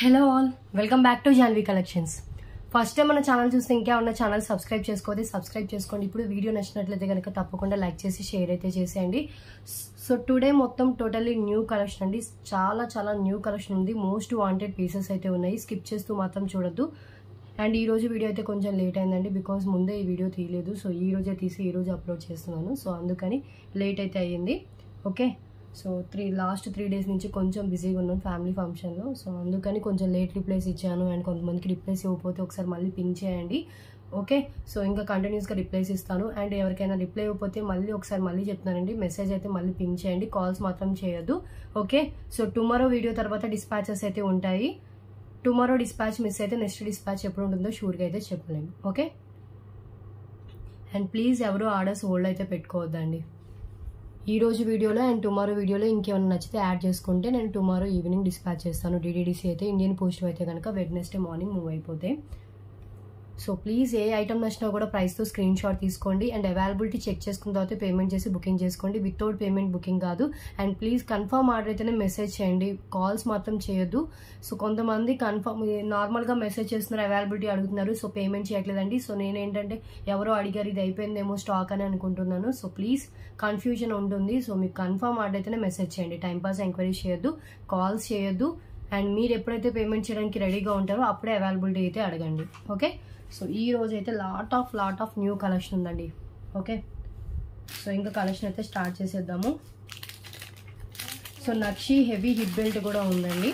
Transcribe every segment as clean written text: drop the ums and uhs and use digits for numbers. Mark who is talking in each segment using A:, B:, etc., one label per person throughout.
A: Hello all, welcome back to Janhvi collections. First time మన channel చూస్తే ఇంకా ఉన్న ఛానల్ సబ్స్క్రైబ్ చేసుకోండి. ఇప్పుడు వీడియో నచ్చినట్లయితే కనుక తప్పకుండా లైక్ చేసి షేర్ అయితే చేసేయండి. సో టుడే మొత్తం టోటల్లీ న్యూ కలెక్షన్ అండి. చాలా న్యూ కలెక్షన్ ఉంది. మోస్ట్ వాంటెడ్ పీసెస్ అయితే ఉన్నాయి. స్కిప్ చేస్తూ మాత్రం చూడొద్దు. అండ్ ఈ రోజు వీడియో అయితే కొంచెం లేట్ అయిందండి, బికాజ్ ముందే ఈ వీడియో తీయలేదు. సో ఈ రోజే తీసి ఈ రోజు అప్లోడ్ చేస్తున్నాను. సో అందుకని లేట్ అయితే అయ్యింది. ఓకే, సో లాస్ట్ 3 days నుంచి కొంచెం బిజీగా ఉన్నాను ఫ్యామిలీ ఫంక్షన్లో. సో అందుకని కొంచెం లేట్ రిప్లైస్ ఇచ్చాను. అండ్ కొంతమందికి రిప్లైస్ ఇవ్వకపోతే ఒకసారి మళ్ళీ పింక్ చేయండి. ఓకే, సో ఇంకా కంటిన్యూస్గా రిప్లైస్ ఇస్తాను. అండ్ ఎవరికైనా రిప్లై ఇవ్వకపోతే మళ్ళీ చెప్తున్నానండి, మెసేజ్ అయితే మళ్ళీ పింక్ చేయండి, కాల్స్ మాత్రం చేయొద్దు. ఓకే, సో టుమారో వీడియో తర్వాత డిస్పాచెస్ అయితే ఉంటాయి. టుమారో డిస్పాచ్ మిస్ అయితే నెక్స్ట్ డిస్పాచ్ ఎప్పుడు ఉంటుందో షూర్గా అయితే చెప్పలేము. ఓకే, అండ్ ప్లీజ్ ఎవరు ఆర్డర్స్ హోల్డ్ అయితే పెట్టుకోవద్దండి. ఈ రోజు వీడియోలో అండ్ టుమారో వీడియోలో ఇంకేమైనా నచ్చితే యాడ్ చేసుకుంటే నేను టుమారో ఈవినింగ్ డిస్పాచ్ చేస్తాను. డిడిడిసి అయితే ఇండియన్ పోస్ట్ అయితే కనుక వెడ్నెస్డే మార్నింగ్ మూవ్ అయిపోతాయి. సో ప్లీజ్ ఏ ఐటమ్ నచ్చినా కూడా ప్రైస్తో స్క్రీన్ షాట్ తీసుకోండి. అండ్ అవైలబిలిటీ చెక్ చేసుకున్న తర్వాత పేమెంట్ చేసి బుకింగ్ చేసుకోండి. వితౌట్ పేమెంట్ బుకింగ్ కాదు. అండ్ ప్లీజ్ కన్ఫర్మ్ ఆర్డర్ అయితేనే మెసేజ్ చేయండి, కాల్స్ మాత్రం చేయొద్దు. సో కొంతమంది నార్మల్గా మెసేజ్ చేస్తున్నారు, అవైలబిలిటీ అడుగుతున్నారు, సో పేమెంట్ చేయట్లేదండి. సో నేనేంటంటే ఎవరో అడిగారు ఇది అయిపోయిందేమో స్టాక్ అని అనుకుంటున్నాను. సో ప్లీజ్ కన్ఫ్యూజన్ ఉంటుంది. సో మీకు కన్ఫర్మ్ ఆర్డర్ అయితేనే మెసేజ్ చేయండి. టైంపాస్ ఎంక్వైరీ చేయొద్దు, కాల్స్ చేయొద్దు. అండ్ మీరు ఎప్పుడైతే పేమెంట్ చేయడానికి రెడీగా ఉంటారో అప్పుడే అవైలబిలిటీ అయితే అడగండి. ఓకే, సో ఈ రోజు అయితే లాట్ ఆఫ్ న్యూ కలెక్షన్ ఉందండి. ఓకే, సో ఇంకా కలెక్షన్ అయితే స్టార్ట్ చేసేద్దాము. సో నక్షి హెవీ హిప్ బెల్ట్ కూడా ఉందండి.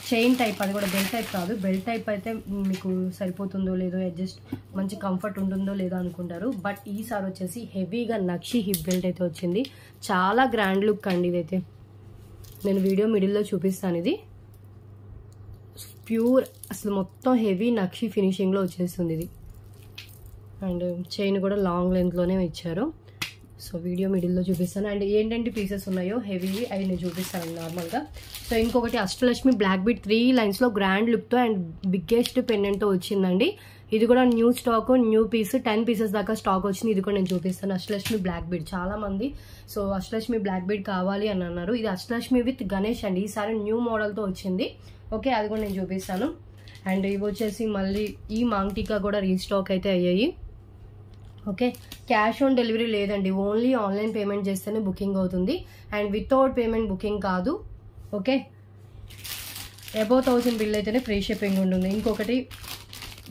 A: చైన్ టైప్, అది కూడా బెల్ట్ టైప్ కాదు. బెల్ట్ టైప్ అయితే మీకు సరిపోతుందో లేదో, అడ్జస్ట్ మంచి కంఫర్ట్ ఉంటుందో లేదో అనుకుంటారు. బట్ ఈసారి వచ్చేసి హెవీగా నక్షి హిప్ బెల్ట్ అయితే వచ్చింది. చాలా గ్రాండ్ లుక్ అండి ఇదైతే. నేను వీడియో మిడిల్లో చూపిస్తాను. ఇది ప్యూర్ అసలు మొత్తం హెవీ నక్షి ఫినిషింగ్లో వచ్చేస్తుంది ఇది. అండ్ చైన్ కూడా లాంగ్ లెంత్లోనే ఇచ్చారు. సో వీడియో మిడిల్లో చూపిస్తాను. అండ్ ఏంటంటే పీసెస్ ఉన్నాయో హెవీ అవి నేను చూపిస్తాను నార్మల్గా. సో ఇంకొకటి Ashtalakshmi black bead 3 lines grand లుక్తో అండ్ బిగ్గెస్ట్ పెండెంట్తో వచ్చిందండి. ఇది కూడా new stock, new piece 10 pieces దాకా స్టాక్ వచ్చింది. ఇది కూడా నేను చూపిస్తాను. అష్టలక్ష్మి బ్లాక్ బీడ్ చాలా మంది సో అష్టలక్ష్మి బ్లాక్ బీడ్ కావాలి అని అన్నారు. ఇది అష్టలక్ష్మి విత్ గణేష్ అండి. ఈసారి న్యూ మోడల్తో వచ్చింది. ఓకే, అది కూడా నేను చూపిస్తాను. అండ్ ఇవి వచ్చేసి మళ్ళీ ఈ మాంగ్టికా కూడా రీస్టాక్ అయితే అయ్యాయి. ఓకే, క్యాష్ ఆన్ డెలివరీ లేదండి, ఓన్లీ ఆన్లైన్ పేమెంట్ చేస్తేనే బుకింగ్ అవుతుంది. అండ్ వితౌట్ పేమెంట్ బుకింగ్ కాదు. ఓకే, అబౌవ్ 1000 బిల్ అయితేనే ఫ్రీ షిప్పింగ్ ఉంటుంది. ఇంకొకటి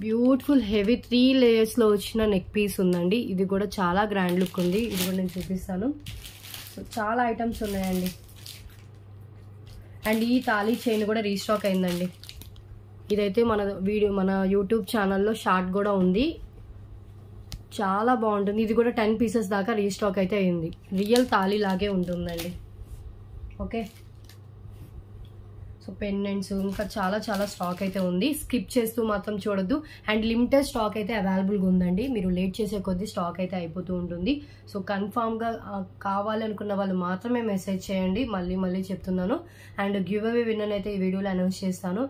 A: బ్యూటిఫుల్ హెవీ 3 layers వచ్చిన నెక్ పీస్ ఉందండి. ఇది కూడా చాలా గ్రాండ్ లుక్ ఉంది. ఇది కూడా నేను చూపిస్తాను. సో చాలా ఐటమ్స్ ఉన్నాయండి. అండ్ ఈ తాళీ చైన్ కూడా రీస్టాక్ అయిందండి. ఇదైతే మన యూట్యూబ్ ఛానల్లో షార్ట్ కూడా ఉంది. చాలా బాగుంటుంది. ఇది కూడా 10 pieces దాకా రీస్టాక్ అయితే అయింది. రియల్ తాళీ లాగే ఉంటుందండి. ఓకే, సో పెండెంట్స్ ఇంకా చాలా స్టాక్ అయితే ఉంది. స్కిప్ చేస్తూ మాత్రం చూడొద్దు. అండ్ లిమిటెడ్ స్టాక్ అయితే అవైలబుల్గా ఉందండి. మీరు లేట్ చేసే కొద్దీ స్టాక్ అయితే అయిపోతూ ఉంటుంది. సో కన్ఫామ్గా కావాలి అనుకున్న వాళ్ళు మాత్రమే మెసేజ్ చేయండి. మళ్ళీ చెప్తున్నాను. అండ్ గివ్ అవే విన్నర్ అయితే ఈ వీడియోలో అనౌన్స్ చేస్తాను.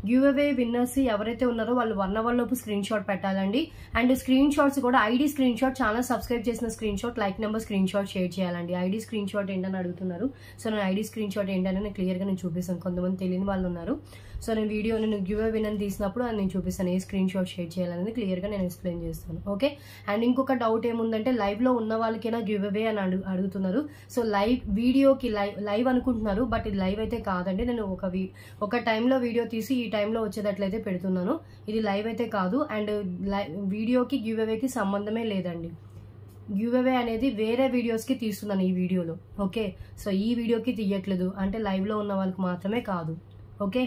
A: గివ్ అవే విన్నర్స్ ఎవరైతే ఉన్నారో వాళ్ళు 1 hour లోపు స్క్రీన్ షాట్ పెట్టాలండి. అండ్ స్క్రీన్ షాట్స్ కూడా ID screenshot, channel subscribe చేసిన screenshot, like number screenshot share చేయాలండి. ఐడి స్క్రీన్ షాట్ ఏంటని అడుగుతున్నారు. సో నేను ఐడి స్క్రీన్ షాట్ ఏంటని నేను క్లియర్గా నేను చూపిస్తాను. కొంతమంది తెలియని వాళ్ళు ఉన్నారు. సో నేను గివ్ అవే విన్నర్ తీసినప్పుడు నేను చూపిస్తాను ఏ స్క్రీన్ షాట్ షేర్ చేయాలనేది క్లియర్గా నేను ఎక్స్ప్లెయిన్ చేస్తాను. ఓకే, అండ్ ఇంకొక డౌట్ ఏముందంటే లైవ్లో ఉన్న వాళ్ళకైనా గివ్ అవే అని అడుగుతున్నారు. సో వీడియోకి లైవ్ అనుకుంటున్నారు, బట్ ఇది లైవ్ అయితే కాదండి. నేను ఒక టైంలో వీడియో తీసి ఈ టైంలో వచ్చేటట్లయితే పెడుతున్నాను. ఇది లైవ్ అయితే కాదు. అండ్ వీడియోకి గివ్ అవేకి సంబంధమే లేదండి. గివ్ అవే అనేది వేరే వీడియోస్కి తీస్తున్నాను ఈ వీడియోలో. ఓకే, సో ఈ వీడియోకి తీయట్లేదు, అంటే లైవ్లో ఉన్న వాళ్ళకి మాత్రమే కాదు. ఓకే,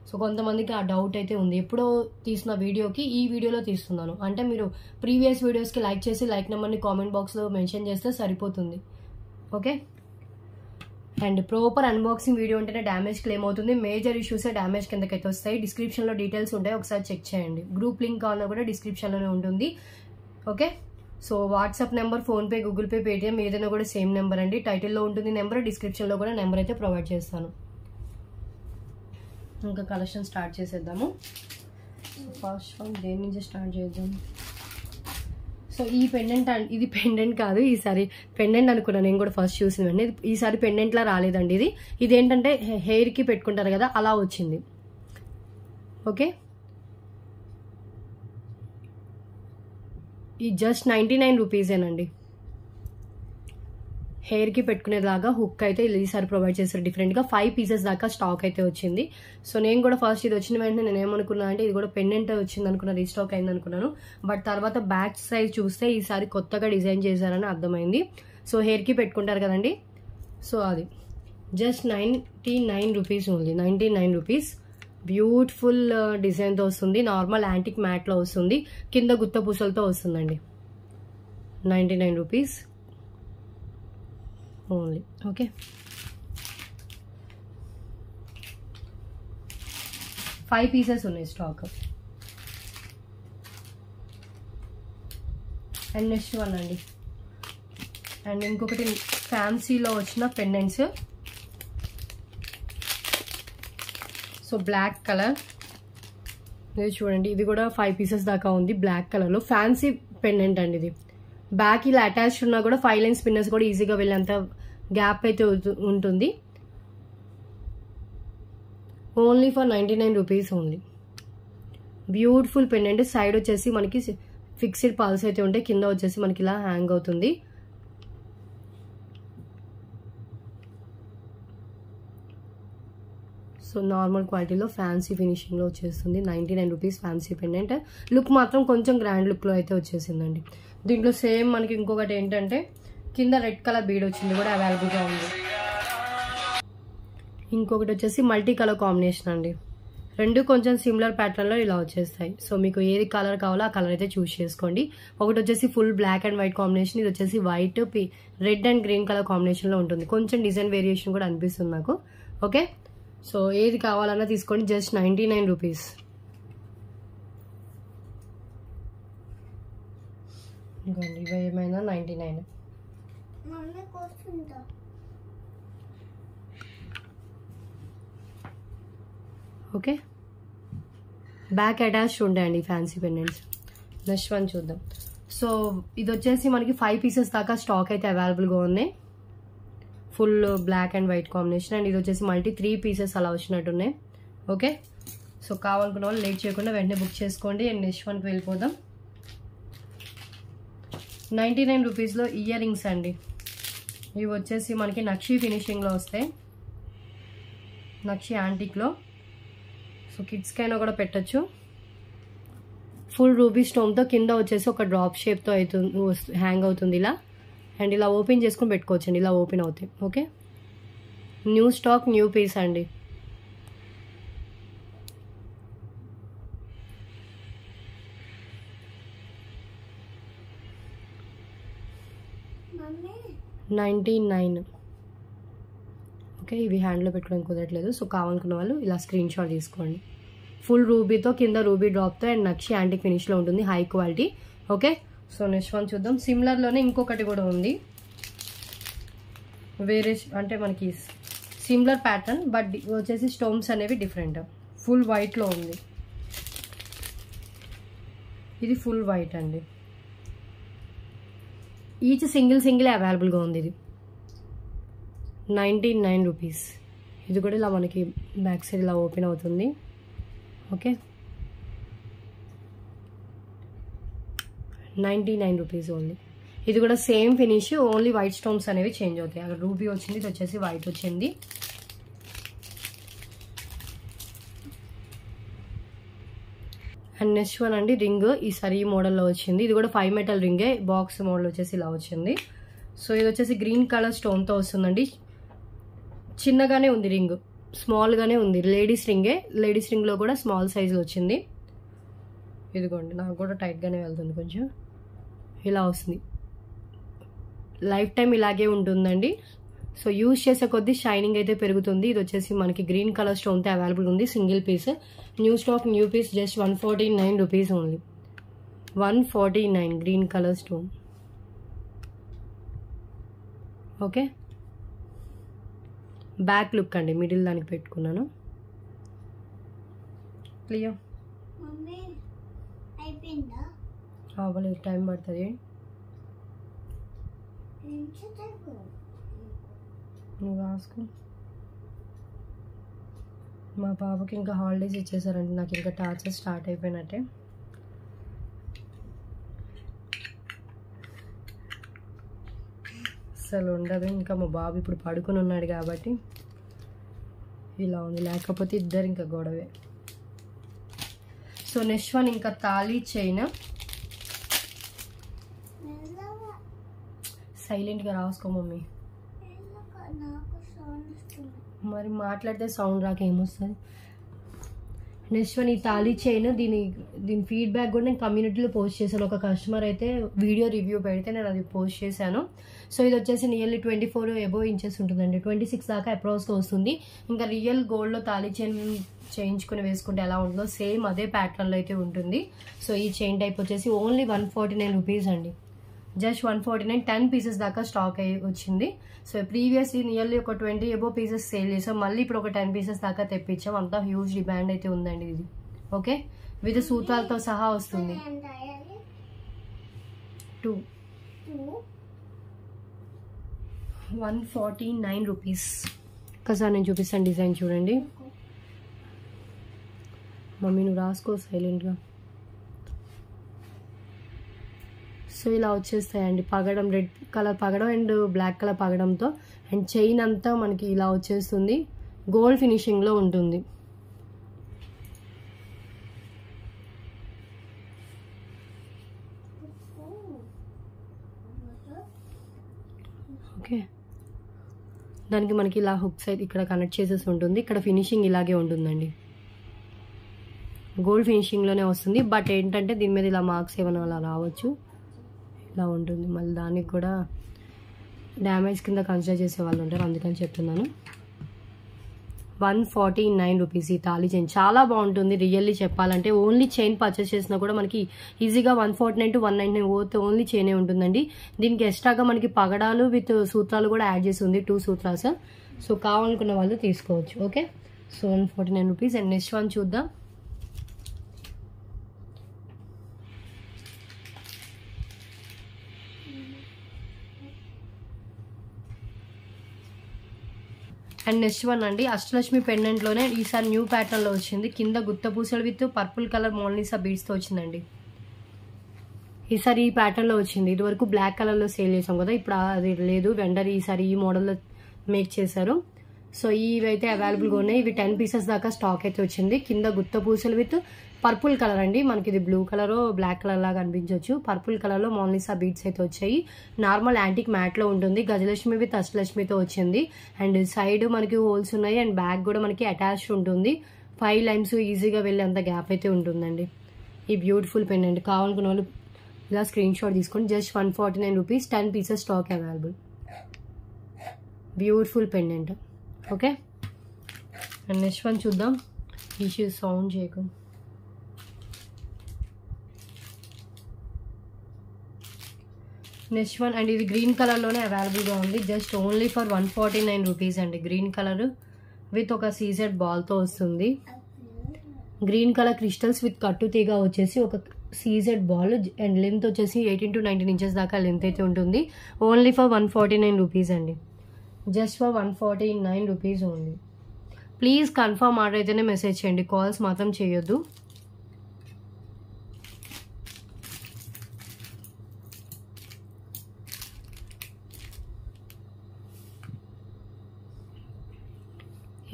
A: సో కొంతమందికి ఆ డౌట్ అయితే ఉంది. ఎప్పుడో తీసిన వీడియోకి ఈ వీడియోలో తీస్తున్నాను అంటే మీరు ప్రీవియస్ వీడియోస్కి లైక్ చేసి లైక్ నెంబర్ని కామెంట్ బాక్స్లో మెన్షన్ చేస్తే సరిపోతుంది. Okay, and proper unboxing video ఉంటేనే డ్యామేజ్ క్లెయిమ్ అవుతుంది. మేజర్ ఇష్యూసే డ్యామేజ్ కిందకైతే వస్తాయి. డిస్క్రిప్షన్లో డీటెయిల్స్ ఉంటాయి, ఒకసారి చెక్ చేయండి. గ్రూప్ లింక్ కావాలన్నా కూడా డిస్క్రిప్షన్లోనే ఉంటుంది. Okay, so WhatsApp number, PhonePe, Google pay, Paytm ఏదైనా కూడా సేమ్ నెంబర్ అండి. టైటిల్లో ఉంటుంది నెంబర్, డిస్క్రిప్షన్లో కూడా నెంబర్ అయితే ప్రొవైడ్ చేస్తాను. ఇంకా కలెక్షన్ స్టార్ట్ చేసేద్దాము. ఫస్ట్ వన్ దేని నుంచి స్టార్ట్ చేద్దాం. సో ఈ పెండెంట్ ఇది పెండెంట్ కాదు, ఈసారి పెండెంట్ అనుకున్నాను నేను కూడా ఫస్ట్ చూసిన. ఈసారి పెండెంట్లా రాలేదండి. ఇది ఏంటంటే హెయిర్కి పెట్టుకుంటారు కదా, అలా వచ్చింది. ఓకే, ఈ జస్ట్ 99 రూపీసేనండి. హెయిర్కి పెట్టుకునేలాగా హుక్ అయితే ఈసారి ప్రొవైడ్ చేస్తారు డిఫరెంట్గా. 5 పీసెస్ దాకా స్టాక్ అయితే వచ్చింది. సో నేను కూడా ఫస్ట్ ఇది వచ్చిన వెంటనే నేను ఏమనుకున్నా అంటే ఇది కూడా పెండెంట్ వచ్చింది అనుకున్నా, రీస్టాక్ అయింది అనుకున్నాను. బట్ తర్వాత బ్యాక్ సైజ్ చూస్తే ఈసారి కొత్తగా డిజైన్ చేశారని అర్థమైంది. సో హెయిర్కి పెట్టుకుంటారు కదండి, సో అది just 99 rupees only. 99 rupees. Beautiful డిజైన్తో వస్తుంది. నార్మల్ యాంటిక్ మ్యాట్లో వస్తుంది, కింద గుత్త పూసలతో వస్తుందండి. 99 rupees only. Okay, five pieces ఉన్నాయి స్టాక్. అండ్ నెక్స్ట్ వన్ అండి, అండ్ ఇంకొకటి ఫ్యాన్సీలో వచ్చిన పెండెంట్స్. సో బ్లాక్ కలర్, ఇది చూడండి, ఇది కూడా 5 పీసెస్ దాకా ఉంది బ్లాక్ కలర్లో. ఫ్యాన్సీ పెండెంట్ అండి ఇది. బ్యాక్ ఇలా అటాచ్డ్ ఉన్నా కూడా 5 లైన్ స్పిన్నర్స్ కూడా ఈజీగా వెళ్ళేంత గ్యాప్ అయితే ఉంటుంది. Only for 99 rupees only. Beautiful pendant. Side వచ్చేసి మనకి ఫిక్స్డ్ పల్స్ అయితే ఉంటాయి, కింద వచ్చేసి మనకి ఇలా హ్యాంగ్ అవుతుంది. సో నార్మల్ క్వాలిటీలో ఫ్యాన్సీ ఫినిషింగ్లో వచ్చేస్తుంది. 99 రూపీస్ ఫ్యాన్సీ పెండెంట్. లుక్ మాత్రం కొంచెం గ్రాండ్ లుక్లో అయితే వచ్చేసిందండి. దీంట్లో సేమ్ మనకి ఇంకొకటి ఏంటంటే కింద రెడ్ కలర్ బీడ్ వచ్చింది, కూడా అవైలబుల్గా ఉంది. ఇంకొకటి వచ్చేసి మల్టీ కలర్ కాంబినేషన్ అండి. రెండు కొంచెం సిమిలర్ ప్యాటర్న్లో ఇలా వచ్చేస్తాయి. సో మీకు ఏది కలర్ కావాలో ఆ కలర్ అయితే చూస్ చేసుకోండి. ఒకటి వచ్చేసి full black and white combination, ఇది వచ్చేసి white red and green colour కాంబినేషన్లో ఉంటుంది. కొంచెం డిజైన్ వేరియేషన్ కూడా అనిపిస్తుంది నాకు. ఓకే, సో ఏది కావాలన్నా తీసుకోండి. Just 99 rupees. ఇంకోండి ఇవి ఏమైనా 99. ఓకే, బ్యాక్ అటాచ్డ్ ఉంటాయండి ఫ్యాన్సీ పెండెంట్స్. నెక్స్ట్ వన్ చూద్దాం. సో ఇది వచ్చేసి మనకి 5 పీసెస్ దాకా స్టాక్ అయితే అవైలబుల్గా ఉన్నాయి. Full black and white combination. And ఇది వచ్చేసి మల్టీ 3 పీసెస్ అలా వచ్చినట్టున్నాయి. ఓకే, సో కావాలనుకున్న వాళ్ళు లేట్ చేయకుండా వెంటనే బుక్ చేసుకోండి. అండ్ నెక్స్ట్ వన్కి వెళ్ళిపోదాం. 99 రూపీస్లో ఇయర్ రింగ్స్ అండి. ఇవి వచ్చేసి మనకి నక్షి ఫినిషింగ్లో వస్తాయి, నక్షి యాంటిక్లో. సో కిడ్స్కైనా కూడా పెట్టచ్చు. ఫుల్ రూబీ స్టోన్తో కింద వచ్చేసి ఒక డ్రాప్ షేప్తో అవుతుంది, హ్యాంగ్ అవుతుంది ఇలా. అండ్ ఇలా ఓపెన్ చేసుకుని పెట్టుకోవచ్చండి, ఇలా ఓపెన్ అవుతాయి. Okay, new stock, new piece అండి. $99. ఓకే, ఇవి హ్యాండ్లో పెట్టుకోవడానికి కుదరట్లేదు. సో కావాలనుకున్న వాళ్ళు ఇలా స్క్రీన్ షాట్ తీసుకోండి. ఫుల్ రూబీతో కింద రూబీ డ్రాప్తో అండ్ నక్షి యాంటిక్ ఫినిష్లో ఉంటుంది, high quality. Okay, so next one చూద్దాం. సిమిలర్లోనే ఇంకొకటి కూడా ఉంది, వేరే అంటే మనకి సిమిలర్ ప్యాటర్న్ బట్ వచ్చేసి స్టోన్స్ అనేవి డిఫరెంట్. ఫుల్ వైట్లో ఉంది, ఇది ఫుల్ వైట్ అండి. ఈచ్ సింగిల్ అవైలబుల్గా ఉంది. ఇది 99 రూపీస్. ఇది కూడా ఇలా మనకి బ్యాక్ సైడ్ ఇలా ఓపెన్ అవుతుంది. Okay, 99 rupees only. ఇది కూడా same finish, only white stones అనేవి చేంజ్ అవుతాయి. అక్కడ రూబీ వచ్చింది, ఇది వచ్చేసి వైట్ వచ్చింది. అండ్ నెక్స్ట్ వన్ అండి రింగ్. ఈసారి ఈ మోడల్లో వచ్చింది. ఇది కూడా 5 మెటల్ రింగే, బాక్స్ మోడల్ వచ్చేసి ఇలా వచ్చింది. సో ఇది వచ్చేసి గ్రీన్ కలర్ స్టోన్తో వస్తుందండి. చిన్నగానే ఉంది రింగ్, స్మాల్గానే ఉంది. లేడీస్ రింగే, లేడీస్ రింగ్లో కూడా స్మాల్ సైజులో వచ్చింది. ఇదిగోండి, నాకు కూడా టైట్గానే వెళ్తుంది కొంచెం. ఇలా వస్తుంది, లైఫ్ టైం ఇలాగే ఉంటుందండి. సో యూజ్ చేసే కొద్దీ షైనింగ్ అయితే పెరుగుతుంది. ఇది వచ్చేసి మనకి గ్రీన్ కలర్ స్టోన్తో అవైలబుల్ ఉంది, single piece. New stock, new piece. Just 149 rupees only. 149 green colour stone. Okay, back look అండి, మిడిల్ దానికి పెట్టుకున్నాను. క్లియర్ అవ్వలేదు, టైం పడుతుంది. నువ్వు రాసుకో. మా పాపకి ఇంకా హాలిడేస్ ఇచ్చేసారండి, నాకు ఇంకా టార్చర్ స్టార్ట్ అయిపోయినట్టే. అసలు ఉండదు. ఇంకా మా బాబు ఇప్పుడు పడుకుని ఉన్నాడు కాబట్టి ఇలా ఉంది, లేకపోతే ఇద్దరు ఇంకా గొడవే. సో నెక్స్ట్ వన్ ఇంకా తాళీ చైన్. సైలెంట్గా రాసుకో మమ్మీ, మరి మాట్లాడితే సౌండ్ రాక ఏమొస్తుంది. నెక్స్ట్ వన్ ఈ తాళీ చైన్. దీని ఫీడ్బ్యాక్ కూడా నేను కమ్యూనిటీలో పోస్ట్ చేశాను. ఒక కస్టమర్ అయితే వీడియో రివ్యూ పెడితే నేను అది పోస్ట్ చేశాను. సో ఇది వచ్చేసి నియర్లీ 24 అబోవ్ ఇంచెస్ ఉంటుందండి, 26 దాకా అప్రాక్స్గా వస్తుంది. ఇంకా రియల్ గోల్డ్లో తాళీ చైన్ చేయించుకుని వేసుకుంటే ఎలా ఉంటుందో సేమ్ అదే ప్యాటర్న్లో అయితే ఉంటుంది. సో ఈ చైన్ టైప్ వచ్చేసి ఓన్లీ 149 రూపీస్ అండి, జస్ట్ 149. 10 పీసెస్ దాకా స్టాక్ అయ్యి వచ్చింది. సో ప్రీవియస్ నియర్లీ ఒక 20 అబోవ్ పీసెస్ సేల్ చేసాం, మళ్ళీ ఇప్పుడు ఒక 10 పీసెస్ దాకా తెప్పించాం. అంతా హ్యూజ్ డిమాండ్ అయితే ఉందండి ఇది. ఓకే, విత్ సూతాలతో సహా వస్తుంది. 149 రూపీస్. ఒకసారి నేను చూపిస్తాను డిజైన్ చూడండి. మమ్మీ నువ్వు రాసుకో సైలెంట్గా. సో ఇలా వచ్చేస్తాయండి పగడం, రెడ్ కలర్ పగడం అండ్ బ్లాక్ కలర్ పగడంతో. అండ్ చైన్ అంతా మనకి ఇలా వచ్చేస్తుంది, గోల్డ్ ఫినిషింగ్లో ఉంటుంది. ఓకే, దానికి మనకి ఇలా హుక్స్ అయితే ఇక్కడ కనెక్ట్ చేసేసి ఉంటుంది. ఇక్కడ ఫినిషింగ్ ఇలాగే ఉంటుందండి, గోల్డ్ ఫినిషింగ్లోనే వస్తుంది. బట్ ఏంటంటే దీని మీద ఇలా మార్క్స్ ఏమైనా అలా రావచ్చు, ఇలా ఉంటుంది. మళ్ళీ దానికి కూడా డ్యామేజ్ కింద కన్సిడర్ చేసే వాళ్ళు ఉంటారు, అందుకని చెప్తున్నాను. 149 రూపీస్ ఈ తాళీ చైన్. చాలా బాగుంటుంది రియల్లీ చెప్పాలంటే. ఓన్లీ చైన్ పర్చేస్ చేసినా కూడా మనకి ఈజీగా 149 to 199 ఓన్లీ చైనే ఉంటుందండి. దీనికి ఎక్స్ట్రాగా మనకి పగడాలు విత్ సూత్రాలు కూడా యాడ్ చేసి ఉంది, 2 సూత్రాస్. సో కావాలనుకున్న వాళ్ళు తీసుకోవచ్చు. Okay, so 149 rupees. And next one చూద్దాం. అండ్ నెక్స్ట్ వన్ అండి అష్టలక్ష్మి పెండెంట్లోనే ఈసారి న్యూ ప్యాటర్న్లో వచ్చింది. కింద గుత్త పూసలు విత్ పర్పుల్ కలర్ మోనాలిసా బీడ్స్తో వచ్చిందండి. ఈసారి ఈ ప్యాటర్న్లో వచ్చింది. ఇది వరకు బ్లాక్ కలర్లో సేల్ చేసాం కదా, ఇప్పుడు అది లేదు. వెండర్ ఈసారి ఈ మోడల్లో మేక్ చేశారు. సో ఇవి అయితే అవైలబుల్గా ఉన్నాయి. ఇవి 10 పీసెస్ దాకా స్టాక్ అయితే వచ్చింది. కింద గుత్త పూసలు విత్ పర్పుల్ కలర్ అండి, మనకి ఇది బ్లూ కలర్ బ్లాక్ కలర్ లాగా అనిపించవచ్చు. పర్పుల్ కలర్ లో మోనాలిసా బీడ్స్ అయితే వచ్చాయి. నార్మల్ యాంటిక్ మ్యాట్ లో ఉంటుంది. గజలక్ష్మి విత్ అష్టలక్ష్మితో వచ్చింది. అండ్ సైడ్ మనకి హోల్స్ ఉన్నాయి అండ్ బ్యాక్ కూడా మనకి అటాచ్డ్ ఉంటుంది. 5 లైన్స్ ఈజీగా వెళ్ళే అంత గ్యాప్ అయితే ఉంటుందండి. ఈ బ్యూటిఫుల్ పెండెంట్ కావాలనుకున్న వాళ్ళు ఇలా స్క్రీన్ షాట్ తీసుకోండి. Just 149 rupees, 10 pieces stock available. Beautiful pendant. Okay, and next one చూద్దాం. ఈ సౌండ్ చేయకు. నెక్స్ట్ వన్ అండ్ ఇది గ్రీన్ కలర్లోనే అవైలబుల్గా ఉంది. జస్ట్ ఓన్లీ ఫర్ 149 రూపీస్ అండి. గ్రీన్ కలర్ విత్ ఒక సీజెడ్ బాల్తో వస్తుంది. గ్రీన్ కలర్ క్రిస్టల్స్ విత్ కట్టు తీగ వచ్చేసి ఒక సీజెడ్ బాల్ అండ్ లెంత్ వచ్చేసి 18 to 19 ఇంచెస్ దాకా లెంత్ అయితే ఉంటుంది. ఓన్లీ ఫర్ 149 రూపీస్ అండి. Just for 149 rupees only. Please confirm order అయితేనే మెసేజ్ చేయండి, కాల్స్ మాత్రం చేయొద్దు.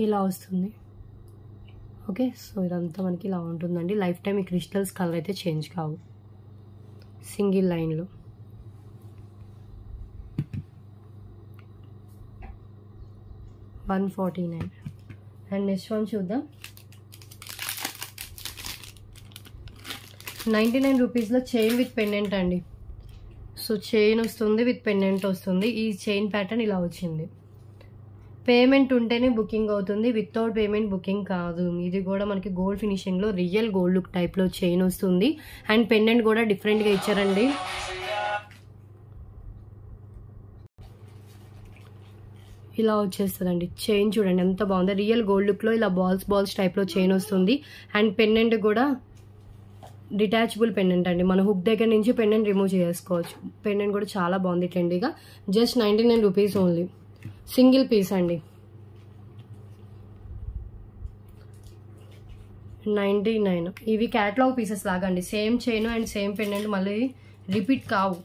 A: ఇలా వస్తుంది. ఓకే, సో ఇదంతా మనకి ఇలా ఉంటుందండి. లైఫ్ టైం ఈ క్రిస్టల్స్ కలర్ అయితే చేంజ్ కావు. సింగిల్ లైన్లో 149. అండ్ నెక్స్ట్ వన్ చూద్దాం. 99 రూపీస్లో చైన్ విత్ పెండెంట్ అండి. సో చైన్ వస్తుంది విత్ పెండెంట్ వస్తుంది. ఈ చైన్ ప్యాటర్న్ ఇలా వచ్చింది. పేమెంట్ ఉంటేనే బుకింగ్ అవుతుంది, వితౌట్ పేమెంట్ బుకింగ్ కాదు. ఇది కూడా మనకి గోల్డ్ ఫినిషింగ్లో రియల్ గోల్డ్ లుక్ టైప్లో చైన్ వస్తుంది. అండ్ పెండెంట్ కూడా డిఫరెంట్గా ఇచ్చారండి. ఇలా వచ్చేస్తుందండి చైన్. చూడండి ఎంత బాగుంది. రియల్ గోల్డ్ లుక్లో ఇలా బాల్స్ టైప్లో చైన్ వస్తుంది. అండ్ పెండెంట్ కూడా డిటాచబుల్ పెండెంట్ అండి. మన హుక్ దగ్గర నుంచి పెండెంట్ రిమూవ్ చేసుకోవచ్చు. పెండెంట్ కూడా చాలా బాగుంది ట్రెండీగా. Just 99 rupees only. Single piece అండి. 99. ఇవి క్యాటలాగ్ పీసెస్ లాగా అండి, same chain and same pendant మళ్ళీ రిపీట్ కావు.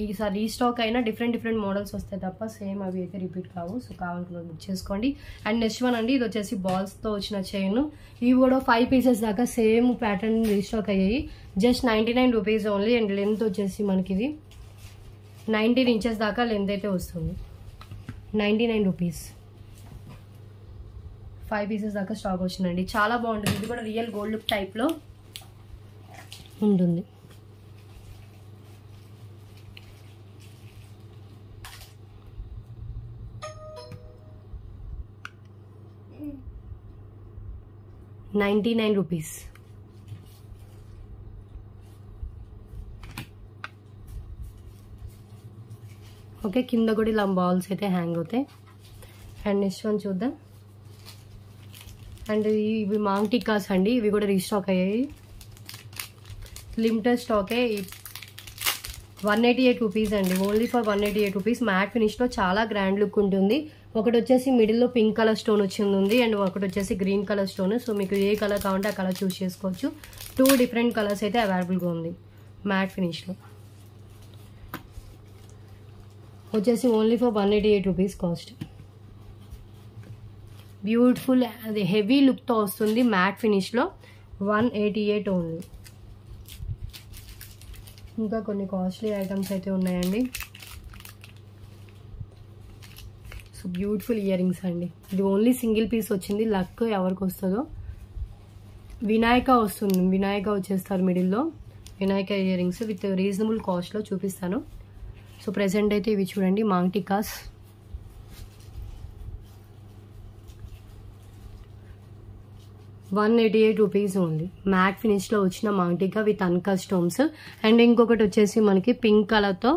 A: ఈసారి రీస్టాక్ అయినా డిఫరెంట్ మోడల్స్ వస్తాయి తప్ప సేమ్ అవి అయితే రిపీట్ కావు. సో కావాలనుకున్న బుక్ చేసుకోండి. అండ్ నెక్స్ట్ వన్ అండి, ఇది వచ్చేసి బాల్స్తో వచ్చిన చైన్. ఇవి కూడా 5 పీసెస్ దాకా సేమ్ ప్యాటర్న్ రీస్టాక్ అయ్యాయి. Just 99 rupees only. And length వచ్చేసి మనకి ఇది 19 ఇంచెస్ దాకా లెంత్ అయితే వస్తుంది. 99 రూపీస్. 5 పీసెస్ దాకా స్టాక్ వచ్చిందండి. చాలా బాగుంటుంది. ఇది కూడా రియల్ గోల్డ్ లుక్ టైప్లో ఉంటుంది. ₹99. ఓకే, కింద కూడా ఇలా బాల్స్ అయితే హ్యాంగ్ అవుతాయి. అండ్ నెక్స్ట్ వన్ చూద్దాం. అండ్ ఇవి మాంగ్ టిక్కాస్ అండి, ఇవి కూడా రీస్టాక్ అయ్యాయి. లిమిటెడ్ స్టాకే. 188 రూపీస్ అండి, ఓన్లీ ఫర్ 188 రూపీస్. మ్యాట్ ఫినిష్లో చాలా గ్రాండ్ లుక్ ఉంటుంది. ఒకటి వచ్చేసి మిడిల్లో పింక్ కలర్ స్టోన్ వచ్చింది అండ్ ఒకటి వచ్చేసి గ్రీన్ కలర్ స్టోన్. సో మీకు ఏ కలర్ కావాలంటే ఆ కలర్ చూస్ చేసుకోవచ్చు. 2 డిఫరెంట్ కలర్స్ అయితే అవైలబుల్గా ఉంది మ్యాట్ ఫినిష్లో. వచ్చేసి only for 188 rupees cost. Beautiful అది హెవీ లుక్తో వస్తుంది మ్యాట్ ఫినిష్లో. 188 ఓన్లీ. ఇంకా కొన్ని కాస్ట్లీ ఐటమ్స్ అయితే ఉన్నాయండి. సో బ్యూటిఫుల్ ఇయర్ రింగ్స్ అండి. ఇది ఓన్లీ సింగిల్ పీస్ వచ్చింది. లక్ ఎవరికి వస్తుందో. వినాయక వస్తుంది, వినాయక వచ్చేస్తారు మిడిల్లో. Vinayaka earrings with reasonable కాస్ట్లో చూపిస్తాను. సో ప్రెసెంట్ అయితే ఇవి చూడండి, మాంగ్ టిక్కాస్. ₹188 ఓన్లీ. మ్యాట్ ఫినిష్లో వచ్చిన maang tikka with uncut stones. And ఇంకొకటి వచ్చేసి మనకి పింక్ కలర్తో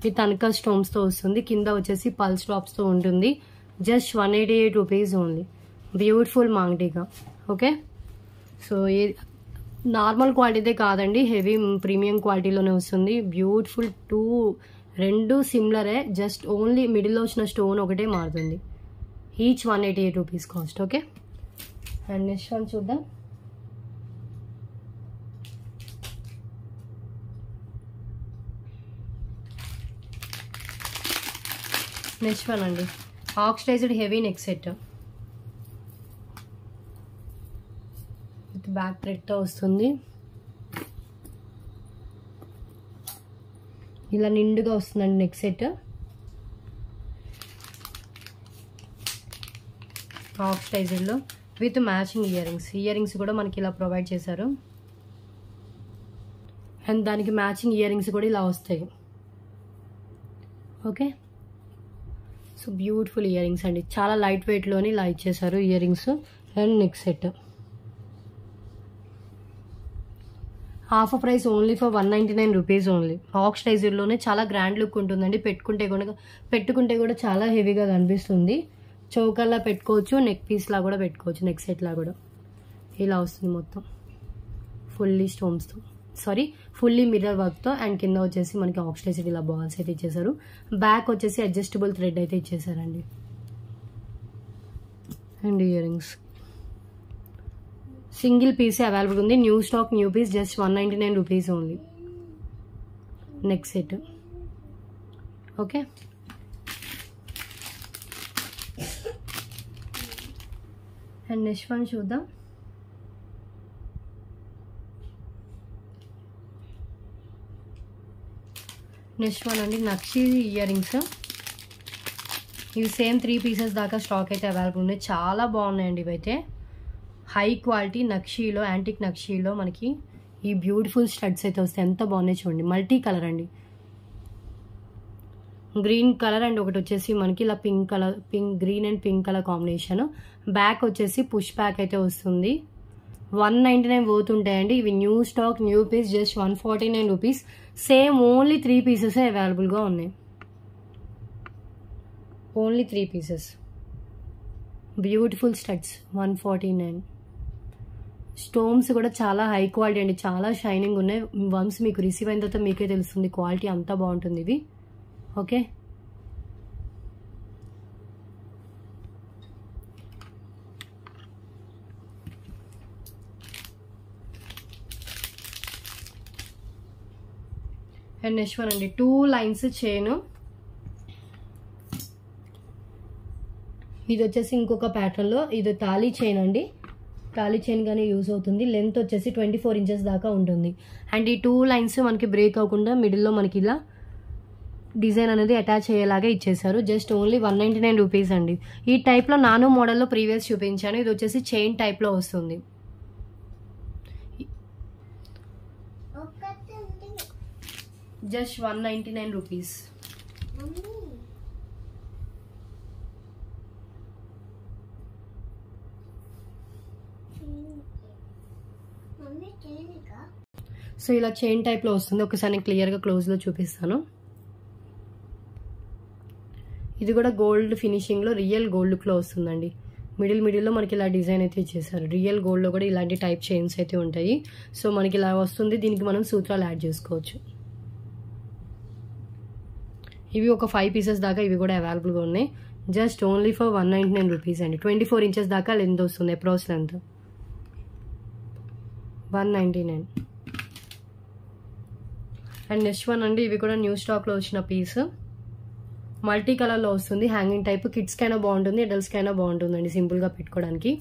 A: విత్ అన్కట్ స్టోన్స్తో వస్తుంది. కింద వచ్చేసి పల్స్ డ్రాప్స్తో ఉంటుంది. Just ₹188 only. Beautiful maang tikka. Okay, so normal క్వాలిటీదే కాదండి, హెవీ ప్రీమియం క్వాలిటీలోనే వస్తుంది. బ్యూటిఫుల్. రెండు సిమిలరే, జస్ట్ ఓన్లీ మిడిల్లో వచ్చిన స్టోన్ ఒకటే మారుతుంది. Each ₹188 cost. Okay, and next one చూద్దాం. నెక్స్ట్ వన్ అండి, oxidised heavy neck set with back థ్రెడ్తో వస్తుంది. ఇలా నిండుగా వస్తుందండి నెక్ సెట్. ఆక్సిడైజ్డ్లో with matching earrings. Earrings కూడా మనకి ఇలా ప్రొవైడ్ చేశారు. అండ్ దానికి మ్యాచింగ్ ఇయర్ రింగ్స్ కూడా ఇలా వస్తాయి. Okay, so beautiful earrings అండి. చాలా లైట్ వెయిట్లోని ఇలా ఇచ్చేసారు earrings and neck set. Half price only for ₹199 only. ఆక్సిడైజ్డ్లోనే చాలా గ్రాండ్ లుక్ ఉంటుందండి. పెట్టుకుంటే కూడా చాలా హెవీగా కనిపిస్తుంది. చౌకల్లా పెట్టుకోవచ్చు, నెక్ పీస్లా కూడా పెట్టుకోవచ్చు, నెక్ సెట్లా కూడా. ఇలా వస్తుంది మొత్తం ఫుల్లీ స్టోన్స్తో, ఫుల్లీ మిర్రర్ వర్క్తో. అండ్ కింద వచ్చేసి మనకి ఆక్సిడైజ్డ్ ఇలా బాల్స్ అయితే ఇచ్చేసారు. బ్యాక్ వచ్చేసి అడ్జస్టబుల్ థ్రెడ్ అయితే ఇచ్చేసారండి. అండ్ ఇయర్ రింగ్స్ సింగిల్ పీసే అవైలబుల్ ఉంది. New stock, new piece. Just ₹199 only. Neck set. Okay, and next one చూద్దాం. నెక్స్ట్ వన్ అండి, నక్షి ఇయర్ రింగ్స్. ఇవి సేమ్ 3 పీసెస్ దాకా స్టాక్ అయితే అవైలబుల్ ఉన్నాయి. చాలా బాగున్నాయండి ఇవైతే. హై క్వాలిటీ నక్షీలో, యాంటిక్ నక్షీలో మనకి ఈ బ్యూటిఫుల్ స్టడ్స్ అయితే వస్తాయి. ఎంత బాగున్నాయి చూడండి. మల్టీ కలర్ అండి, గ్రీన్ కలర్ అండ్ ఒకటి వచ్చేసి మనకి ఇలా గ్రీన్ అండ్ పింక్ కలర్ కాంబినేషన్. బ్యాక్ వచ్చేసి పుష్ బ్యాక్ అయితే వస్తుంది. 199 పోతుంటాయండి. ఇవి new stock, new piece. Just ₹149. Same only 3 pieces అవైలబుల్గా ఉన్నాయి. Only 3 pieces. Beautiful studs. 149. Stones కూడా చాలా హై క్వాలిటీ అండి, చాలా షైనింగ్ ఉన్నాయి. వన్స్ మీకు రిసీవ్ అయిన తర్వాత మీకే తెలుస్తుంది క్వాలిటీ అంతా బాగుంటుంది ఇవి. ఓకే, అండ్ నెక్స్ట్ వన్ అండి 2 లైన్స్ చైన్. ఇది వచ్చేసి ఇంకొక ప్యాటర్న్లో, ఇది తాళీ చైన్ అండి. తాళీ చైన్ గానే యూజ్ అవుతుంది. లెంత్ వచ్చేసి 24 ఇంచెస్ దాకా ఉంటుంది. అండ్ ఈ 2 లైన్స్ మనకి బ్రేక్ అవ్వకుండా మిడిల్లో మనకి ఇలా డిజైన్ అనేది అటాచ్ అయ్యేలాగా ఇచ్చేసారు. జస్ట్ ఓన్లీ 199 రూపీస్ అండి. ఈ టైప్లో నానో మోడల్లో ప్రీవియస్ చూపించాను. ఇది వచ్చేసి చైన్ టైప్లో వస్తుంది. Just 199 rupees. సో ఇలా చైన్ టైప్లో వస్తుంది. ఒకసారి నేను క్లియర్గా క్లోజ్లో చూపిస్తాను. ఇది కూడా గోల్డ్ ఫినిషింగ్లో రియల్ గోల్డ్ లుక్లో వస్తుందండి. మిడిల్లో మనకి ఇలా డిజైన్ అయితే ఇచ్చేసారు. రియల్ గోల్డ్లో కూడా ఇలాంటి టైప్ చైన్స్ అయితే ఉంటాయి. సో మనకి ఇలా వస్తుంది. దీనికి మనం సూత్రాలు యాడ్ చేసుకోవచ్చు. ఇవి ఒక 5 పీసెస్ దాకా ఇవి కూడా అవైలబుల్గా ఉన్నాయి. జస్ట్ ఓన్లీ ఫర్ 199 రూపీస్ అండి. 24 ఇంచెస్ దాకా లెంత్ వస్తుంది. Approach length 199. And next one అండి, ఇవి కూడా న్యూ స్టాక్లో వచ్చిన పీస్. మల్టీ కలర్లో వస్తుంది. Hanging type. కిడ్స్కైనా బాగుంటుంది, అడల్ట్స్కైనా బాగుంటుందండి సింపుల్గా పెట్టుకోవడానికి.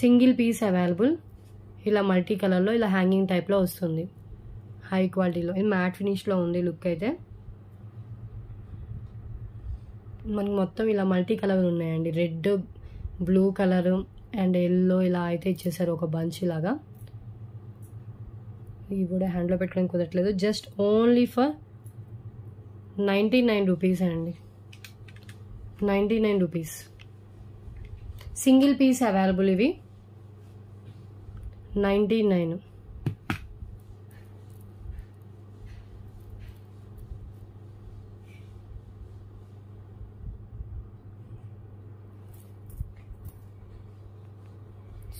A: Single piece available. ఇలా మల్టీ కలర్లో ఇలా హ్యాంగింగ్ టైప్లో వస్తుంది. హై క్వాలిటీలో ఇది మ్యాట్ ఫినిష్లో ఉంది. లుక్ అయితే మనకి మొత్తం ఇలా మల్టీ కలర్ ఉన్నాయండి. Red, blue colour and yellow ఇలా అయితే ఇచ్చేసారు ఒక బంచ్ లాగా. ఇవి కూడా హ్యాండ్లో పెట్టుకోవడానికి కుదరట్లేదు. జస్ట్ ఓన్లీ ఫర్ 99 రూపీస్ అండి. 99 రూపీస్. Single piece available. ఇవి 99.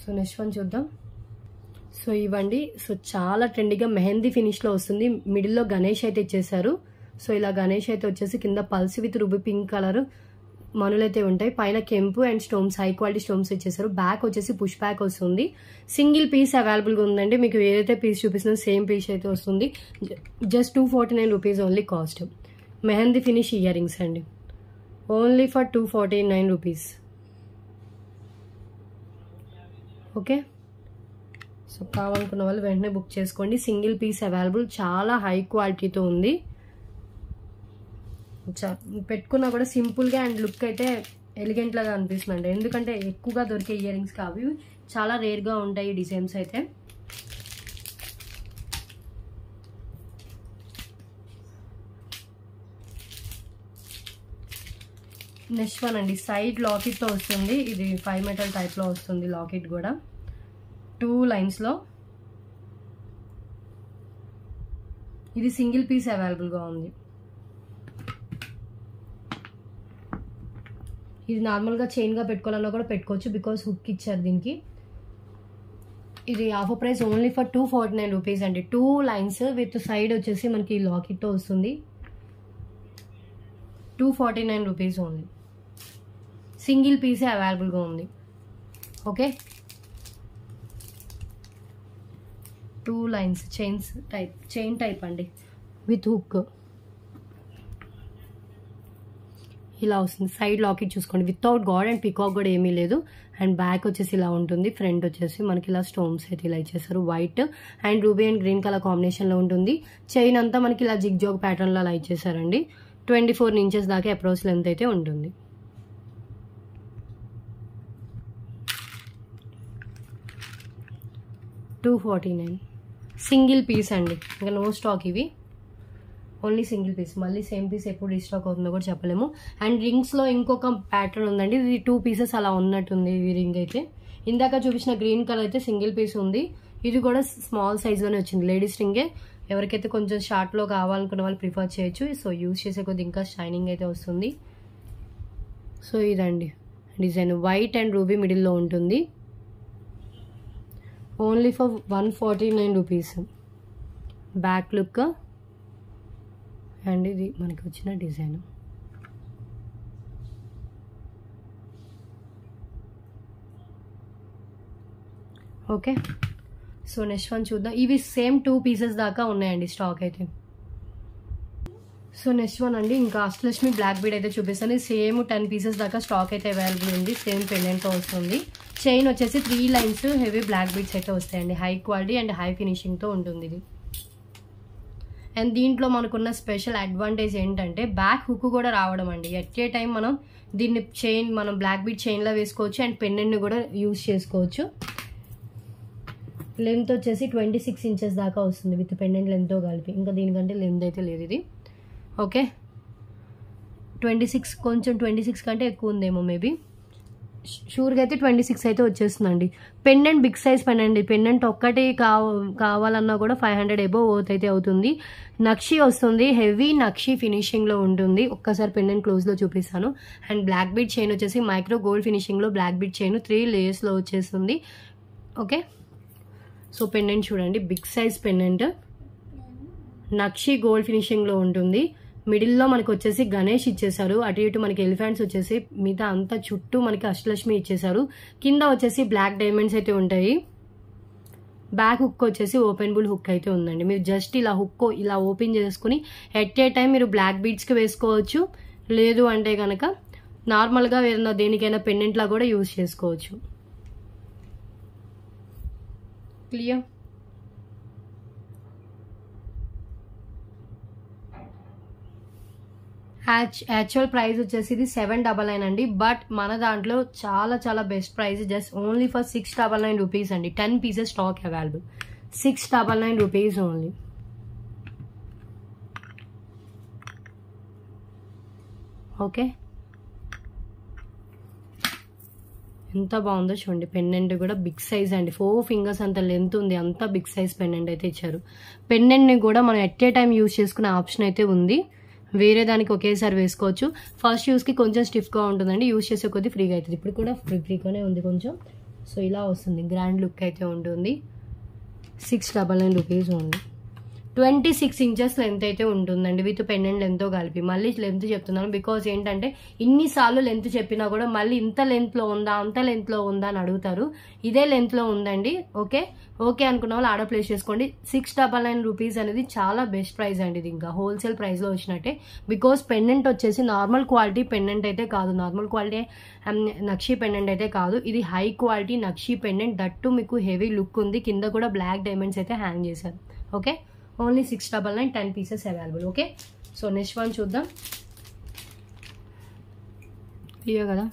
A: సో నెక్స్ట్ వన్ చూద్దాం. సో ఇవ్వండి. సో చాలా ట్రెండీగా మెహందీ ఫినిష్లో వస్తుంది. మిడిల్లో గణేష్ అయితే ఇచ్చేసారు. సో ఇలా గణేష్ అయితే వచ్చేసి కింద pearls with ruby pink colour మనులైతే ఉంటాయి. పైన కెంపు and stones, high quality stones ఇచ్చేసారు. బ్యాక్ వచ్చేసి పుష్ బ్యాక్ వస్తుంది. సింగిల్ పీస్ అవైలబుల్గా ఉందండి. మీకు ఏదైతే పీస్ చూపిస్తుందో సేమ్ పీస్ అయితే వస్తుంది. Just 249 rupees only cost. Mehndi finish earrings అండి. Only for 249 rupees. Okay. So కావాలనుకున్న వాళ్ళు వెంటనే బుక్ చేసుకోండి. Single piece available. చాలా హై క్వాలిటీతో ఉంది. పెట్టుకున్నా కూడా సింపుల్గా అండ్ లుక్ అయితే ఎలిగెంట్ లాగా అనిపిస్తుందండి. ఎందుకంటే ఎక్కువగా దొరికే ఇయర్ రింగ్స్ కావి, చాలా రేర్గా ఉంటాయి ఈ డిజైన్స్ అయితే. నెక్స్ట్ వన్ అండి, సైడ్ లాకెట్తో వస్తుంది. ఇది 5 మెటల్ టైప్లో వస్తుంది. లాకెట్ కూడా 2 లైన్స్లో. ఇది సింగిల్ పీస్ అవైలబుల్గా ఉంది. ఇది నార్మల్గా చైన్గా పెట్టుకోవాలన్నా కూడా పెట్టుకోవచ్చు. బికాస్ హుక్ ఇచ్చారు దీనికి. ఇది offer price only for 249 rupees అండి. 2 లైన్స్ విత్ సైడ్ వచ్చేసి మనకి లాకెట్తో వస్తుంది. 249 రూపీస్ ఓన్లీ. సింగిల్ పీసే అవైలబుల్గా ఉంది. ఓకే. 2 లైన్స్ చైన్ టైప్ అండి విత్ హుక్ ఇలా వస్తుంది. సైడ్ లాకెట్ చూసుకోండి. వితౌట్ గాడ్ అండ్ పికాక్ కూడా ఏమీ లేదు. అండ్ బ్యాక్ వచ్చేసి ఇలా ఉంటుంది. ఫ్రంట్ వచ్చేసి మనకి ఇలా స్టోన్స్ అయితే ఇలా ఇచ్చేసారు. White and ruby and green colour కాంబినేషన్లో ఉంటుంది. చైన్ అంతా మనకి ఇలా జిగ్ జాగ్ ప్యాటర్న్లో అలా ఇచ్చేసారండి. 24 ఇంచెస్ దాకా అప్రోచ్ లెంత్ అయితే ఉంటుంది. $249 సింగిల్ పీస్ అండి. ఇంకా నో స్టాక్ ఇవి. Only single piece. మళ్ళీ సేమ్ పీస్ ఎప్పుడు రీస్టాక్ అవుతుందో కూడా చెప్పలేము. అండ్ రింగ్స్లో ఇంకొక ప్యాటర్న్ ఉందండి. ఇది 2 పీసెస్ అలా ఉన్నట్టుంది ఈ రింగ్ అయితే. ఇందాక చూపించిన గ్రీన్ కలర్ అయితే సింగిల్ పీస్ ఉంది. ఇది కూడా స్మాల్ సైజ్లోనే వచ్చింది. లేడీస్ రింగే. ఎవరికైతే కొంచెం షార్ట్లో కావాలనుకున్న వాళ్ళు ప్రిఫర్ చేయొచ్చు. సో యూజ్ చేసే కొద్ది ఇంకా షైనింగ్ అయితే వస్తుంది. సో ఇదండి డిజైన్. వైట్ అండ్ రూబీ మిడిల్లో ఉంటుంది. Only for 149 rupees. Back look and ఇది మనకి వచ్చిన design. Okay. So next one చూద్దాం. ఇవి సేమ్ 2 పీసెస్ దాకా ఉన్నాయండి స్టాక్ అయితే. సో నెక్స్ట్ వన్ అండి, ఇంకా అష్టలక్ష్మి బ్లాక్ బీడ్ అయితే చూపిస్తాను. సేమ్ 10 పీసెస్ దాకా స్టాక్ అయితే అవైలబుల్ ఉంది. సేమ్ పెండెంట్తో వస్తుంది. చైన్ వచ్చేసి 3 లైన్స్ హెవీ బ్లాక్ బీడ్స్ అయితే వస్తాయండి. హై క్వాలిటీ అండ్ హై ఫినిషింగ్తో ఉంటుంది ఇది. అండ్ దీంట్లో మనకున్న స్పెషల్ అడ్వాంటేజ్ ఏంటంటే బ్యాక్ హుక్ కూడా రావడం అండి. ఎట్ ఏ టైం మనం దీన్ని చైన్ మనం బ్లాక్ బీడ్ చైన్లో వేసుకోవచ్చు అండ్ పెండెంట్ని కూడా యూజ్ చేసుకోవచ్చు. లెంత్ వచ్చేసి 26 ఇంచెస్ దాకా వస్తుంది విత్ పెండెంట్ లెంత్తో కలిపి. ఇంకా దీనికంటే లెంత్ అయితే లేదు ఇది. ఓకే, 26 కొంచెం 26 కంటే ఎక్కువ ఉందేమో మేబీ. షూర్గా అయితే 26 అయితే వచ్చేస్తుందండి. Pendant big size pendant. Pendant ఒక్కటి కావాలన్నా కూడా 500 అబోవ్ అయితే అవుతుంది. నక్షి వస్తుంది, హెవీ నక్షి ఫినిషింగ్లో ఉంటుంది. ఒక్కసారి పెండెంట్ క్లోజ్లో చూపిస్తాను. అండ్ బ్లాక్ బీడ్ చైన్ వచ్చేసి మైక్రో గోల్డ్ ఫినిషింగ్లో బ్లాక్ బీడ్ చైన్ 3 లేయర్స్లో వచ్చేస్తుంది. ఓకే, సో పెండెంట్ చూడండి, big size pendant, nakshi gold ఫినిషింగ్లో ఉంటుంది. మిడిల్లో మనకు వచ్చేసి గణేష్ ఇచ్చేసారు. అటు ఇటు మనకి ఎలిఫెంట్స్ వచ్చేసి, మిగతా అంతా చుట్టూ మనకి అష్టలక్ష్మి ఇచ్చేసారు. కింద వచ్చేసి బ్లాక్ డైమండ్స్ అయితే ఉంటాయి. బ్యాక్ హుక్ వచ్చేసి ఓపెన్ బుల్ హుక్ అయితే ఉందండి. మీరు జస్ట్ ఇలా హుక్ ఇలా ఓపెన్ చేసుకుని ఎట్ ఏ టైం మీరు బ్లాక్ బీడ్స్కి వేసుకోవచ్చు. లేదు అంటే కనుక నార్మల్గా వేరే దేనికైనా పెండెంట్లా కూడా యూజ్ చేసుకోవచ్చు. క్లియర్? యాక్చువల్ ప్రైస్ వచ్చేసి ఇది 799 అండి. బట్ మన దాంట్లో చాలా చాలా best price, just only for 699 rupees అండి. 10 pieces stock available, 699 rupees only. Okay, ఎంత బాగుందో చూడండి. పెండెంట్ కూడా బిగ్ సైజ్ అండి, 4 ఫింగర్స్ అంత లెంత్ ఉంది. అంత బిగ్ సైజ్ పెండెంట్ అయితే ఇచ్చారు. పెండెంట్ని కూడా మనం ఎట్ ఏ టైం యూజ్ చేసుకునే ఆప్షన్ అయితే ఉంది. వేరే దానికి ఒకేసారి వేసుకోవచ్చు. ఫస్ట్ యూస్కి కొంచెం స్టిఫ్గా ఉంటుందండి, యూజ్ చేసే కొద్దీ ఫ్రీగా అవుతుంది. ఇప్పుడు కూడా ఫ్రీగానే ఉంది కొంచెం. సో ఇలా వస్తుంది, గ్రాండ్ లుక్ అయితే ఉంటుంది. 699 రూపీస్ ఓన్లీ. 26 ఇంచెస్ లెంత్ అయితే ఉంటుందండి విత్ పెండెంట్ లెంత్తో కలిపి. మళ్ళీ లెంత్ చెప్తున్నాను బికాజ్ ఏంటంటే ఇన్నిసార్లు లెంత్ చెప్పినా కూడా మళ్ళీ ఇంత లెంత్లో ఉందా అంత లెంత్లో ఉందా అని అడుగుతారు. ఇదే లెంత్లో ఉందండి. ఓకే ఓకే అనుకున్న వాళ్ళు ఆర్డర్ ప్లేస్ చేసుకోండి. 699 రూపీస్ అనేది చాలా బెస్ట్ ప్రైస్ అండి. ఇది ఇంకా హోల్సేల్ ప్రైస్లో వచ్చినట్టే. బికాజ్ పెండెంట్ వచ్చేసి నార్మల్ క్వాలిటీ పెండెంట్ అయితే కాదు, నార్మల్ క్వాలిటీ నక్షి పెండెంట్ అయితే కాదు. ఇది high quality nakshi pendant, that మీకు హెవీ లుక్ ఉంది. కింద కూడా బ్లాక్ డైమండ్స్ అయితే హ్యాంగ్ చేశారు. Okay, only 699, 10 pieces available. Okay, so next one చూద్దాం. క్లియర్ కదా?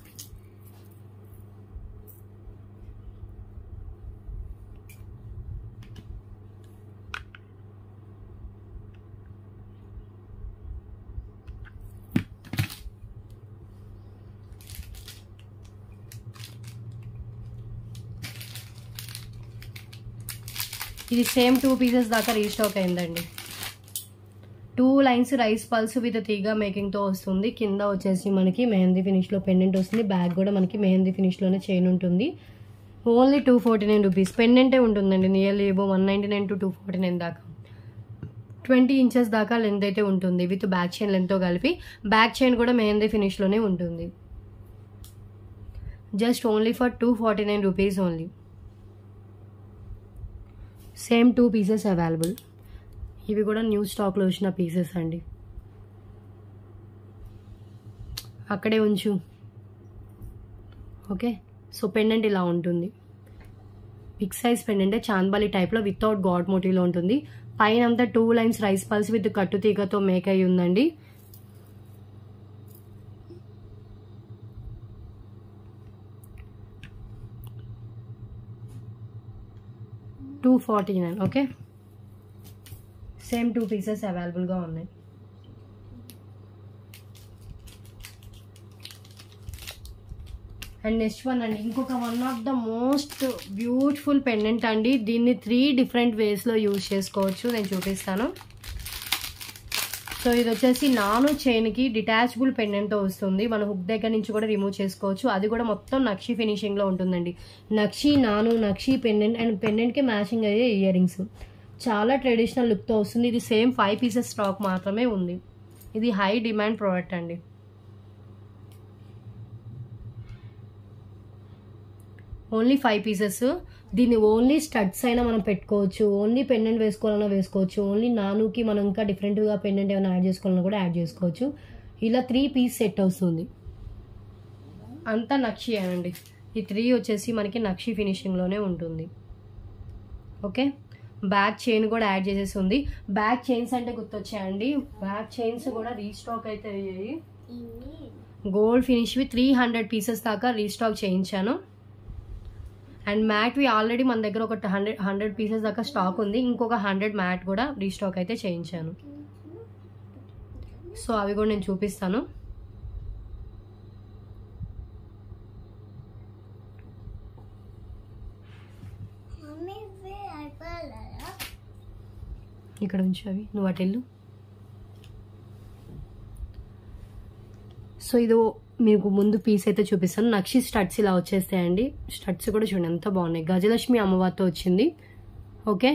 A: ఇది సేమ్ 2 పీసెస్ దాకా రీస్టాక్ అయిందండి. 2 లైన్స్ రైస్ పల్స్ విత్ తీగ మేకింగ్తో వస్తుంది. కింద వచ్చేసి మనకి మెహందీ ఫినిష్లో పెండెంట్ వస్తుంది. బ్యాక్ కూడా మనకి మెహందీ ఫినిష్లోనే చైన్ ఉంటుంది. Only 249 rupees. పెండెంటే ఉంటుందండి నియర్లీ 199 to 249 దాకా. 20 ఇంచెస్ దాకా లెంత్ అయితే ఉంటుంది విత్ బ్యాక్ చైన్ లెంత్తో కలిపి. బ్యాక్ చైన్ కూడా మెహందీ ఫినిష్లోనే ఉంటుంది. Just only for 249 rupees only. Same 2 pieces available. ఇవి కూడా న్యూ స్టాక్లో వచ్చిన పీసెస్ అండి. అక్కడే ఉంచు. ఓకే, సో పెండెంట్ ఇలా ఉంటుంది. బిగ్ సైజ్ పెండెంటే చాంద్బాలి టైప్లో వితౌట్ గాడ్ మోటివ్లో ఉంటుంది. పైన అంతా 2 లైన్స్ రైస్ పల్స్ విత్ కట్టు తీగతో మేక్ అయి ఉందండి. $249. ఓకే, సేమ్ 2 పీసెస్ అవైలబుల్గా ఉన్నాయి. అండ్ నెక్స్ట్ వన్ అండి, ఇంకొక one of the most beautiful pendant అండి. దీన్ని 3 డిఫరెంట్ వేస్లో యూజ్ చేసుకోవచ్చు. నేను చూపిస్తాను. సో ఇది వచ్చేసి నాను చైన్కి డిటాచబుల్ పెండెంట్తో వస్తుంది. మన హుక్ దగ్గర నుంచి కూడా రిమూవ్ చేసుకోవచ్చు. అది కూడా మొత్తం నక్షి ఫినిషింగ్లో ఉంటుందండి. నక్షి నాను నక్షి పెండెంట్ అండ్ పెండెంట్కి మ్యాచింగ్ అయ్యే ఇయర్ రింగ్స్. చాలా ట్రెడిషనల్ లుక్తో వస్తుంది. ఇది సేమ్ 5 పీసెస్ స్టాక్ మాత్రమే ఉంది. ఇది హై డిమాండ్ ప్రోడక్ట్ అండి. Only 5 pieces. దీన్ని ఓన్లీ స్టడ్స్ అయినా మనం పెట్టుకోవచ్చు, ఓన్లీ పెండెంట్ వేసుకోవాలన్నా వేసుకోవచ్చు, ఓన్లీ నానుకి మనం ఇంకా డిఫరెంట్గా పెండెంట్ ఏమైనా యాడ్ చేసుకోవాలన్నా కూడా యాడ్ చేసుకోవచ్చు. ఇలా 3 పీస్ సెట్ వస్తుంది. అంతా నక్షి అండి. ఈ 3 వచ్చేసి మనకి నక్షి ఫినిషింగ్లోనే ఉంటుంది. ఓకే, బ్యాక్ చైన్ కూడా యాడ్ చేసేసి ఉంది. బ్యాక్ చైన్స్ అంటే గుర్తొచ్చాయండి, బ్యాక్ చైన్స్ కూడా రీస్టాక్ అయితే అయ్యాయి. గోల్డ్ ఫినిష్వి 300 పీసెస్ దాకా రీస్టాక్ చేయించాను. అండ్ మ్యాట్వి ఆల్రెడీ మన దగ్గర ఒక 100 పీసెస్ దాకా స్టాక్ ఉంది. ఇంకొక 100 మ్యాట్ కూడా రీస్టాక్ అయితే చేయించాను. సో అవి కూడా నేను చూపిస్తాను. ఇక్కడ ఉంచు అవి, నువ్వు అటు వెళ్ళు. సో ఇది మీకు ముందు పీస్ అయితే చూపిస్తాను. నక్షి స్టడ్స్ ఇలా వచ్చేస్తాయండి. స్టడ్స్ కూడా చూడండి ఎంత బాగున్నాయి. గజలక్ష్మి అమ్మవారితో వచ్చింది. Okay,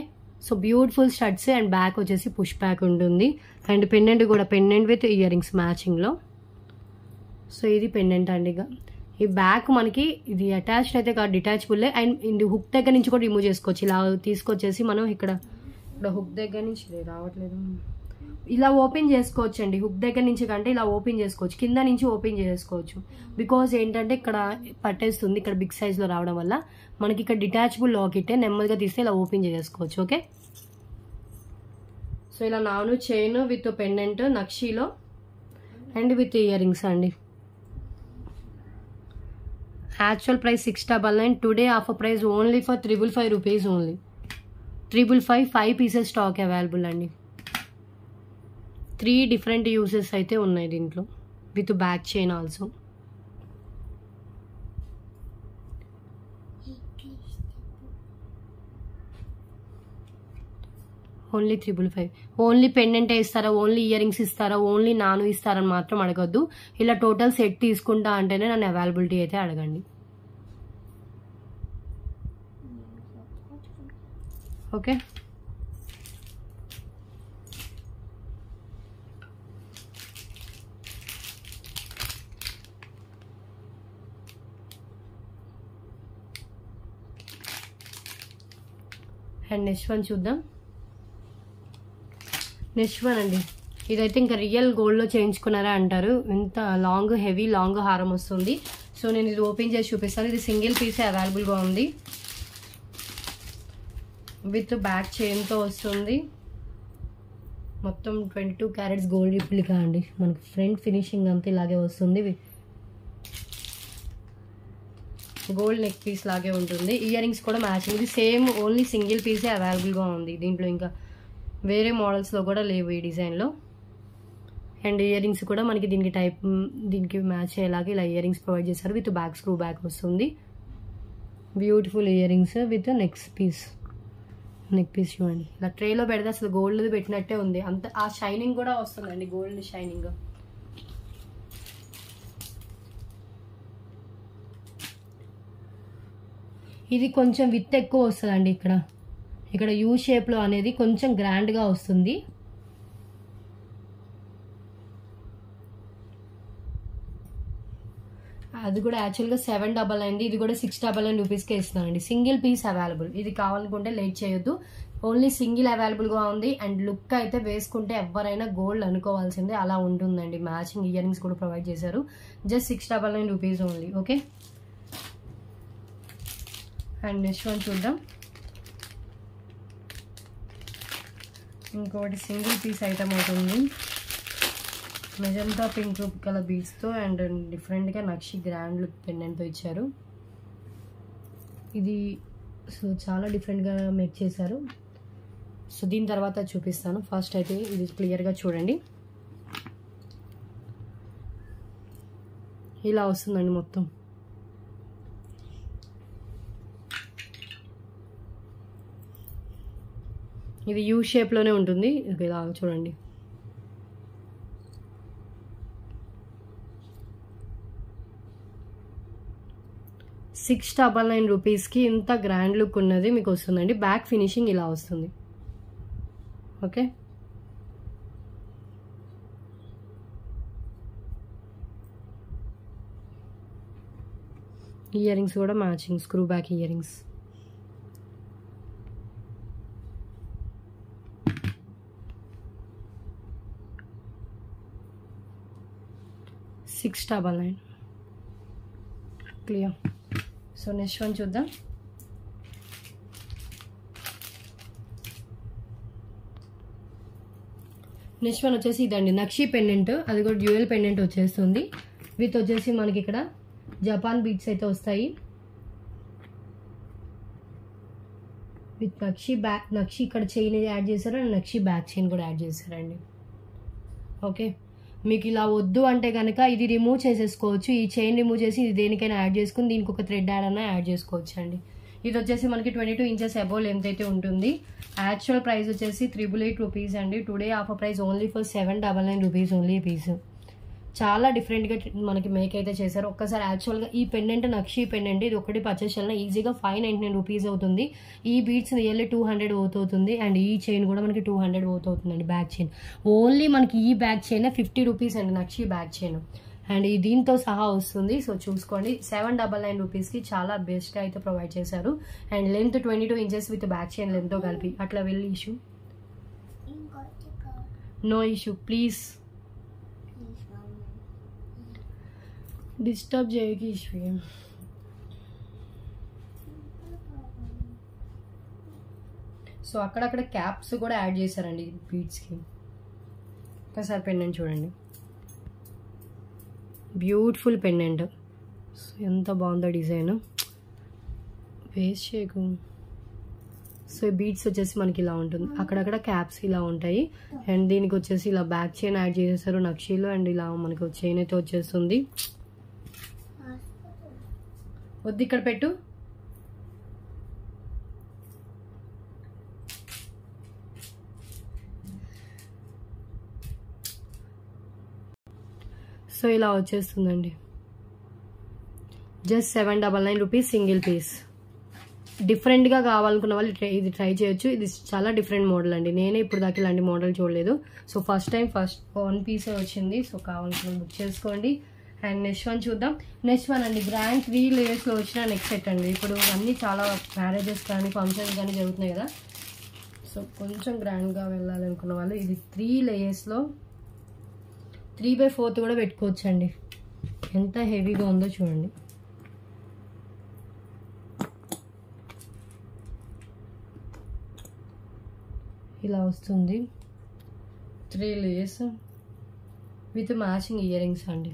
A: so beautiful studs. And back వచ్చేసి పుష్ బ్యాక్ ఉంటుంది. అండ్ పెండెంట్ కూడా పెండెంట్ విత్ ఇయర్ రింగ్స్ మ్యాచింగ్లో. సో ఇది పెండెంట్ అండి. ఈ బ్యాక్ మనకి ఇది అటాచ్డ్ అయితే కాదు, డిటాచబుల్. అండ్ ఇది హుక్ దగ్గర నుంచి కూడా రిమూవ్ చేసుకోవచ్చు. ఇలా తీసుకొచ్చేసి మనం ఇక్కడ హుక్ దగ్గర నుంచి రావట్లేదు, ఇలా ఓపెన్ చేసుకోవచ్చు అండి. హుక్ దగ్గర నుంచి కంటే ఇలా ఓపెన్ చేసుకోవచ్చు, కింద నుంచి ఓపెన్ చేసుకోవచ్చు. బికాజ్ ఏంటంటే ఇక్కడ పట్టేస్తుంది, ఇక్కడ బిగ్ సైజ్లో రావడం వల్ల మనకి ఇక్కడ డిటాచబుల్ లాకెట్ నెమ్మదిగా తీస్తే ఇలా ఓపెన్ చేసుకోవచ్చు. ఓకే, సో ఇలా నాను చైన్ విత్ పెండెంట్ నక్షిలో అండ్ విత్ ఇయర్ రింగ్స్ అండి. Actual price 699. Today offer price only for 555 rupees only. 555 5 pieces stock available అండి. 3 డిఫరెంట్ యూసెస్ అయితే ఉన్నాయి దీంట్లో, with back chain also. Only 555. Only pendant ఇస్తారా, ఓన్లీ ఇయర్ రింగ్స్ ఇస్తారా, only నాను ఇస్తారని మాత్రం అడగద్దు. ఇలా టోటల్ సెట్ తీసుకుంటా అంటేనే నన్ను అవైలబిలిటీ అయితే అడగండి. ఓకే, అండ్ నెక్స్ట్ వన్ చూద్దాం. నెక్స్ట్ వన్ అండి, ఇదైతే ఇంకా రియల్ గోల్డ్లో చేయించుకున్నారా అంటారు. ఇంత లాంగ్ హెవీ లాంగ్ హారం వస్తుంది. సో నేను ఇది ఓపెన్ చేసి చూపిస్తాను. ఇది సింగిల్ పీసే అవైలబుల్గా ఉంది, విత్ బ్యాక్ చైన్తో వస్తుంది. మొత్తం 22 క్యారెట్స్ గోల్డ్ రిప్లికా అండి. మనకి ఫ్రంట్ ఫినిషింగ్ అంతా ఇలాగే వస్తుంది. గోల్డ్ నెక్ పీస్ లాగే ఉంటుంది. ఇయర్ రింగ్స్ కూడా మ్యాచింగ్. ఇది సేమ్ ఓన్లీ సింగిల్ పీసే అవైలబుల్గా ఉంది. దీంట్లో ఇంకా వేరే మోడల్స్లో కూడా లేవు ఈ డిజైన్లో. అండ్ ఇయర్ రింగ్స్ కూడా మనకి దీనికి మ్యాచ్ అయ్యేలాగా ఇలా ఇయర్ రింగ్స్ ప్రొవైడ్ చేశారు. విత్ బ్యాక్ స్క్రూ బ్యాక్ వస్తుంది. Beautiful earrings with neck piece చూడండి. ఇలా ట్రేలో పెడితే అసలు గోల్డ్ పెట్టినట్టే ఉంది. అంత ఆ షైనింగ్ కూడా వస్తుందండి, గోల్డ్ షైనింగ్. ఇది కొంచెం విత్ ఎక్కువ వస్తుందండి. ఇక్కడ యూ షేప్లో అనేది కొంచెం గ్రాండ్గా వస్తుంది. అది కూడా యాక్చువల్గా 799. ఇది కూడా 699 రూపీస్కే ఇస్తున్నానండి. Single piece available. ఇది కావాలనుకుంటే లేట్ చేయొద్దు, ఓన్లీ సింగిల్ అవైలబుల్గా ఉంది. అండ్ లుక్ అయితే వేసుకుంటే ఎవరైనా గోల్డ్ అనుకోవాల్సిందే, అలా ఉంటుందండి. మ్యాచింగ్ ఇయర్ రింగ్స్ కూడా ప్రొవైడ్ చేశారు. Just 699 rupees only. Okay, and next one చూద్దాం. ఇంకోటి సింగిల్ పీస్ ఐటమ్ అవుతుంది. మెజంతా పింక్ కలర్ బీడ్స్తో అండ్ డిఫరెంట్గా నక్షి గ్రాండ్ లుక్ పెండెంట్తో ఇచ్చారు. ఇది సో చాలా డిఫరెంట్గా మేక్ చేశారు. సో దీని తర్వాత చూపిస్తాను. ఫస్ట్ అయితే ఇది క్లియర్గా చూడండి. ఇలా వస్తుందండి మొత్తం. ఇది యూ షేప్లోనే ఉంటుంది. ఇలా చూడండి. $699 రూపీస్కి ఇంత గ్రాండ్ లుక్ ఉన్నది మీకు వస్తుందండి. బ్యాక్ ఫినిషింగ్ ఇలా వస్తుంది. ఓకే, ఇయర్ రింగ్స్ కూడా matching screw back ear rings. $699 clear. So next one చూద్దాం. నెక్స్ట్ వన్ వచ్చేసి ఇదండి నక్షి పెండెంట్. అది కూడా డ్యూయల్ పెండెంట్ వచ్చేస్తుంది. విత్ వచ్చేసి మనకి ఇక్కడ జపాన్ బీట్స్ అయితే వస్తాయి. విత్ నక్షి ఇక్కడ చైన్ యాడ్ చేశారు అండ్ నక్షి బ్యాక్ చైన్ కూడా యాడ్ చేశారండి. ఓకే, మీకు ఇలా వద్దు అంటే కనుక ఇది రిమూవ్ చేసేసుకోవచ్చు. ఈ చైన్ రిమూవ్ చేసి ఇది దేనికైనా యాడ్ చేసుకుని దీనికి ఒక థ్రెడ్ యాడ్ చేసుకోవచ్చు అండి. ఇది వచ్చేసి మనకి 22 ఇంచెస్ అబోవ్ లెంత్ అయితే ఉంటుంది. యాక్చువల్ ప్రైస్ వచ్చేసి 888 రూపీస్ అండి. Today offer price only for 799 rupees only piece. చాలా డిఫరెంట్గా మనకి మేక్ అయితే చేశారు. ఒక్కసారి యాక్చువల్గా ఈ పెండెంట్ నక్షి పెండెంట్ ఇది ఒకటి పర్చేస్ చేయాలన్నా ఈజీగా 599 రూపీస్ అవుతుంది. ఈ బీట్స్ నియర్లీ 200 వర్త్ అవుతుంది. అండ్ ఈ చైన్ కూడా మనకి 200 వర్త్ అవుతుందండి. బ్యాక్ చైన్ ఓన్లీ మనకి ఈ బ్యాక్ చైన్ 50 రూపీస్ అండి నక్షి బ్యాక్ చైన్. అండ్ ఈ దీంతో సహా వస్తుంది. సో చూసుకోండి 799 రూపీస్కి చాలా బెస్ట్గా అయితే ప్రొవైడ్ చేశారు. And length 22 inches with back chain లెంత్తో కలిపి. అట్లా వెళ్ళి issue no issue please disturb जाएगी इसमें. సో అక్కడక్కడ క్యాప్స్ కూడా యాడ్ చేశారండి బీడ్స్కి. ఒకసారి పెండెంట్ చూడండి, బ్యూటిఫుల్ పెండెంట్. సో ఎంత బాగుందో డిజైన్, వేస్ట్ చేయకు. సో ఈ బీడ్స్ వచ్చేసి మనకి ఇలా ఉంటుంది. అక్కడక్కడ క్యాప్స్ ఇలా ఉంటాయి. అండ్ దీనికి వచ్చేసి ఇలా బ్యాక్ చైన్ యాడ్ చేసేసారు నక్షీలో. అండ్ ఇలా మనకి చైన్ అయితే వచ్చేస్తుంది. వద్దు ఇక్కడ పెట్టు. సో ఇలా వచ్చేస్తుందండి. Just 799 rupees single piece. డిఫరెంట్గా కావాలనుకున్న వాళ్ళు ఇది ట్రై చేయొచ్చు. ఇది చాలా డిఫరెంట్ మోడల్ అండి. నేనే ఇప్పుడు దాకా ఇలాంటి మోడల్ చూడలేదు. సో ఫస్ట్ టైం వన్ పీసే వచ్చింది. సో కావాలనుకున్న బుక్ చేసుకోండి. అండ్ నెక్స్ట్ వన్ చూద్దాం. నెక్స్ట్ వన్ అండి గ్రాండ్ 3 లేయర్స్లో వచ్చిన నెక్ సెట్ అండి. ఇప్పుడు అన్నీ చాలా మ్యారేజెస్ కానీ ఫంక్షన్స్ కానీ జరుగుతున్నాయి కదా. సో కొంచెం గ్రాండ్గా వెళ్ళాలనుకున్న వాళ్ళు ఇది 3 లేయర్స్లో 3/4 కూడా పెట్టుకోవచ్చు అండి. ఎంత హెవీగా ఉందో చూడండి. ఇలా వస్తుంది 3 layers with matching earrings అండి.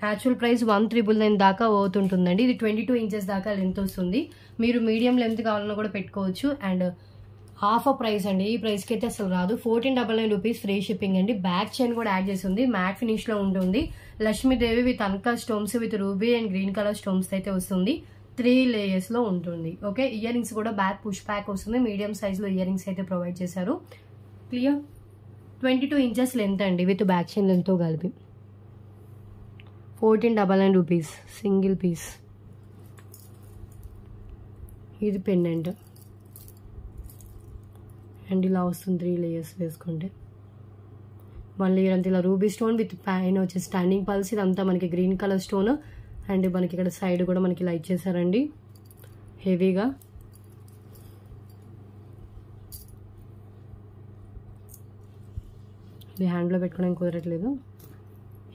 A: యాక్చువల్ ప్రైస్ 1,999 దాకా అవుతుంటుందండి. ఇది 22 ఇంచెస్ దాకా లెంత్ వస్తుంది. మీరు మీడియం లెంత్ కావాలన్నా కూడా పెట్టుకోవచ్చు. అండ్ ఆఫర్ ప్రైస్ అండి. ఈ ప్రైస్కి అయితే అసలు రాదు. 1499 రూపీస్ ఫ్రీ షిప్పింగ్ అండి. బ్యాక్ చైన్ కూడా యాడ్ చేసి ఉంది. మ్యాట్ ఫినిష్లో ఉంటుంది. Lakshmidevi with uncut stones with ruby and green colour stones అయితే వస్తుంది. 3 లేయర్స్లో ఉంటుంది. ఓకే, ఇయర్ రింగ్స్ కూడా బ్యాక్ పుష్ బ్యాక్ వస్తుంది. మీడియం సైజ్లో ఇయర్ రింగ్స్ అయితే ప్రొవైడ్ చేశారు. క్లియర్. 22 ఇంచెస్ లెంత్ అండి విత్ బ్యాక్ చైన్ లెంత్తో కలిపి. 1499 రూపీస్ సింగిల్ పీస్. ఇది పెండెంట్ అండ్ ఇలా వస్తుంది 3 లేయర్స్ వేసుకుంటే. మళ్ళీ ఇదంతా ఇలా రూబీ స్టోన్ విత్ పైన వచ్చే స్టాండింగ్ పల్స్. ఇదంతా మనకి గ్రీన్ కలర్ స్టోన్. అండ్ మనకి ఇక్కడ సైడ్ కూడా మనకి ఇలా ఇచ్చేసారండి హెవీగా. ఇది హ్యాండ్లో పెట్టుకోవడానికి కుదరట్లేదు.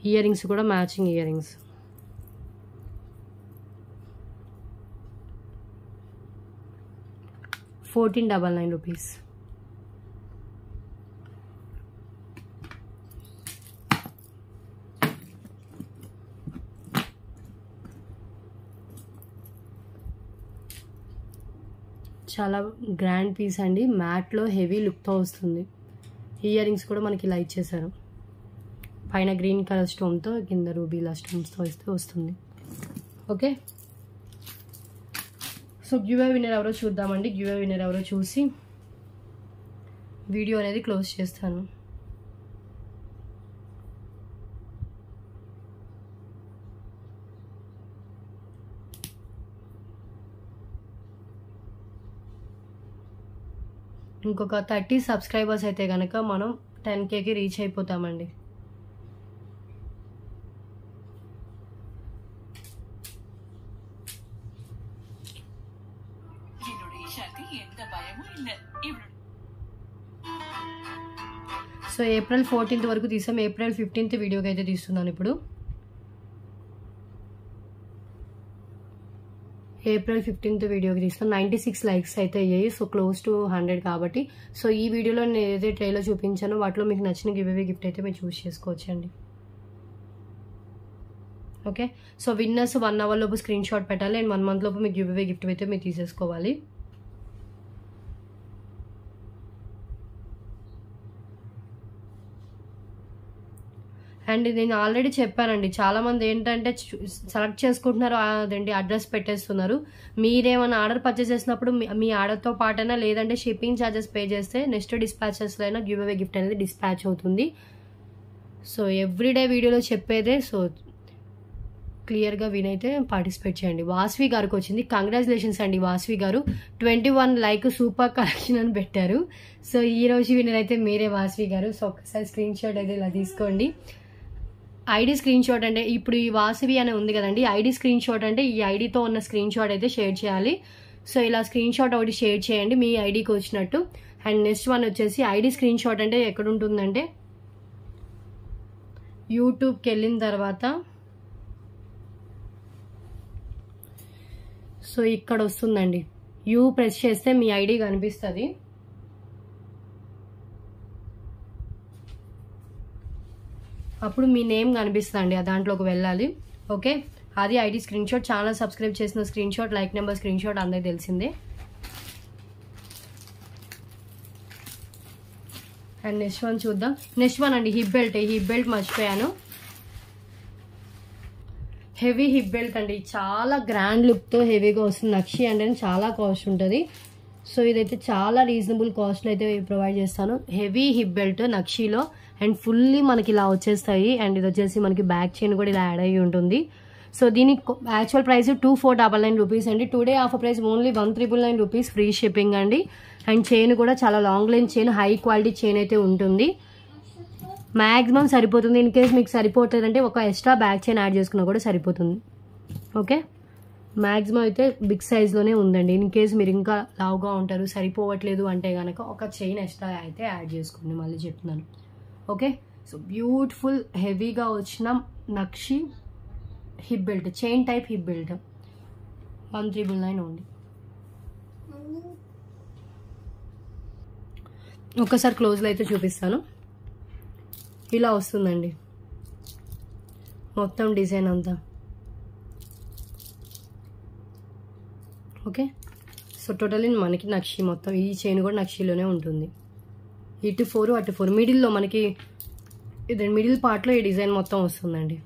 A: ఇయర్ రింగ్స్ కూడా మ్యాచింగ్ ఇయర్ రింగ్స్. $1499 రూపీస్. చాలా గ్రాండ్ పీస్ అండి. మ్యాట్లో హెవీ లుక్తో వస్తుంది. ఇయర్ రింగ్స్ కూడా మనకి ఇలా ఇచ్చేసారు. పైన గ్రీన్ కలర్ స్టోన్తో కింద రూబీలా స్టోన్స్తో ఇస్తే వస్తుంది. Okay, so give away winner ఎవరో చూద్దామండి. గివ్ అవే విన్నర్ ఎవరో చూసి వీడియో అనేది క్లోజ్ చేస్తాను. ఇంకొక 30 సబ్స్క్రైబర్స్ అయితే కనుక మనం 10Kకి రీచ్ అయిపోతామండి. సో ఏప్రిల్ 14th వరకు తీసాం. ఏప్రిల్ 15th వీడియోకి అయితే తీస్తున్నాను ఇప్పుడు. ఏప్రిల్ 15th వీడియోకి తీస్తాను. 96 లైక్స్ అయితే అయ్యాయి. సో క్లోజ్ టు 100 కాబట్టి. సో ఈ వీడియోలో నేను ఏదైతే ట్రైలో చూపించానో వాటిలో మీకు నచ్చిన గివ్ అవే గిఫ్ట్ అయితే మీరు చూస్ చేసుకోవచ్చండి. ఓకే, సో విన్నర్స్ 1 hour లోపు స్క్రీన్ షాట్ పెట్టాలి అండ్ 1 month లోపు మీకు గివ్ అవే గిఫ్ట్ అయితే మీరు తీసేసుకోవాలి. అండ్ నేను ఆల్రెడీ చెప్పానండి, చాలామంది ఏంటంటే సెలెక్ట్ చేసుకుంటున్నారు, అదేంటి అడ్రస్ పెట్టేస్తున్నారు. మీరేమైనా ఆర్డర్ పర్చేస్ చేసినప్పుడు మీ ఆర్డర్తో పాటైనా లేదంటే షిప్పింగ్ ఛార్జెస్ పే చేస్తే నెక్స్ట్ డిస్పాచెస్లో అయినా గివ్ అవే గిఫ్ట్ అనేది డిస్పాచ్ అవుతుంది. సో ఎవ్రీడే వీడియోలో చెప్పేదే. సో క్లియర్గా వినైతే పార్టిసిపేట్ చేయండి. వాస్వి గారికి వచ్చింది. కంగ్రాచులేషన్స్ అండి వాస్వి గారు. 21 లైక్ సూపర్ కలెక్షన్ అని పెట్టారు. సో ఈ రోజు విన్నర్ అయితే మీరే వాస్వి గారు. సో ఒక్కసారి స్క్రీన్ షాట్ అయితే ఇలా తీసుకోండి. ఐడి స్క్రీన్ షాట్ అంటే ఇప్పుడు ఈ వాసవి అనే ఉంది కదండి, ఐడి స్క్రీన్ షాట్ అంటే ఈ ఐడితో ఉన్న స్క్రీన్ షాట్ అయితే షేర్ చేయాలి. సో ఇలా స్క్రీన్ షాట్ ఒకటి షేర్ చేయండి మీ ఐడికి వచ్చినట్టు. అండ్ నెక్స్ట్ వన్ వచ్చేసి ఐడి స్క్రీన్ షాట్ అంటే ఎక్కడ ఉంటుందంటే యూట్యూబ్కి వెళ్ళిన తర్వాత సో ఇక్కడ వస్తుందండి, యూ ప్రెస్ చేస్తే మీ ఐడి కనిపిస్తుంది. అప్పుడు మీ నేమ్ కనిపిస్తుంది, దాంట్లోకి వెళ్ళాలి. ఓకే, అది ID screenshot. Channel subscribe చేసిన screenshot, like number screenshot అందరికి తెలిసిందే. అండ్ నెక్స్ట్ వన్ చూద్దాం. నెక్స్ట్ వన్ అండి హిప్ బెల్ట్. హిప్ బెల్ట్ మర్చిపోయాను. హెవీ హిప్ బెల్ట్ అండి, చాలా గ్రాండ్ లుక్తో హెవీగా వస్తుంది. నక్షి అంటే చాలా కాస్ట్ ఉంటుంది. సో ఇదైతే చాలా రీజనబుల్ కాస్ట్లో అయితే ప్రొవైడ్ చేస్తాను. హెవీ హిప్ బెల్ట్ నక్షిలో అండ్ ఫుల్లీ మనకి ఇలా వచ్చేస్తాయి. అండ్ ఇది వచ్చేసి మనకి బ్యాక్ చైన్ కూడా ఇలా యాడ్ అయ్యి ఉంటుంది. సో దీని యాక్చువల్ ప్రైస్ 2499 రూపీస్ అండి. Today offer price only 1399 rupees, free shipping అండి. అండ్ చైన్ కూడా చాలా long length chain, high quality chain అయితే ఉంటుంది. మ్యాక్సిమం సరిపోతుంది. ఇన్ కేస్ మీకు సరిపోతుందంటే ఒక ఎక్స్ట్రా బ్యాక్ చైన్ యాడ్ చేసుకున్నా కూడా సరిపోతుంది. ఓకే, మ్యాక్సిమం అయితే బిగ్ సైజ్లోనే ఉందండి. ఇన్ కేస్ మీరు ఇంకా లావుగా ఉంటారు, సరిపోవట్లేదు అంటే కనుక ఒక చైన్ ఎక్స్ట్రా అయితే యాడ్ చేసుకోండి, మళ్ళీ చెప్తున్నాను. ఓకే, సో బ్యూటిఫుల్ హెవీగా వచ్చిన nakshi hip belt, chain type hip belt 1399 only. ఒక్కసారి క్లోజ్లో అయితే చూపిస్తాను. ఇలా వస్తుందండి మొత్తం డిజైన్ అంతా. ఓకే, సో టోటల్లీ మనకి నక్షి మొత్తం, ఈ చైన్ కూడా నక్షిలోనే ఉంటుంది. ఇటు 4 అటు 4, మిడిల్లో మనకి ఇది మిడిల్ పార్ట్లో ఈ డిజైన్ మొత్తం వస్తుందండి.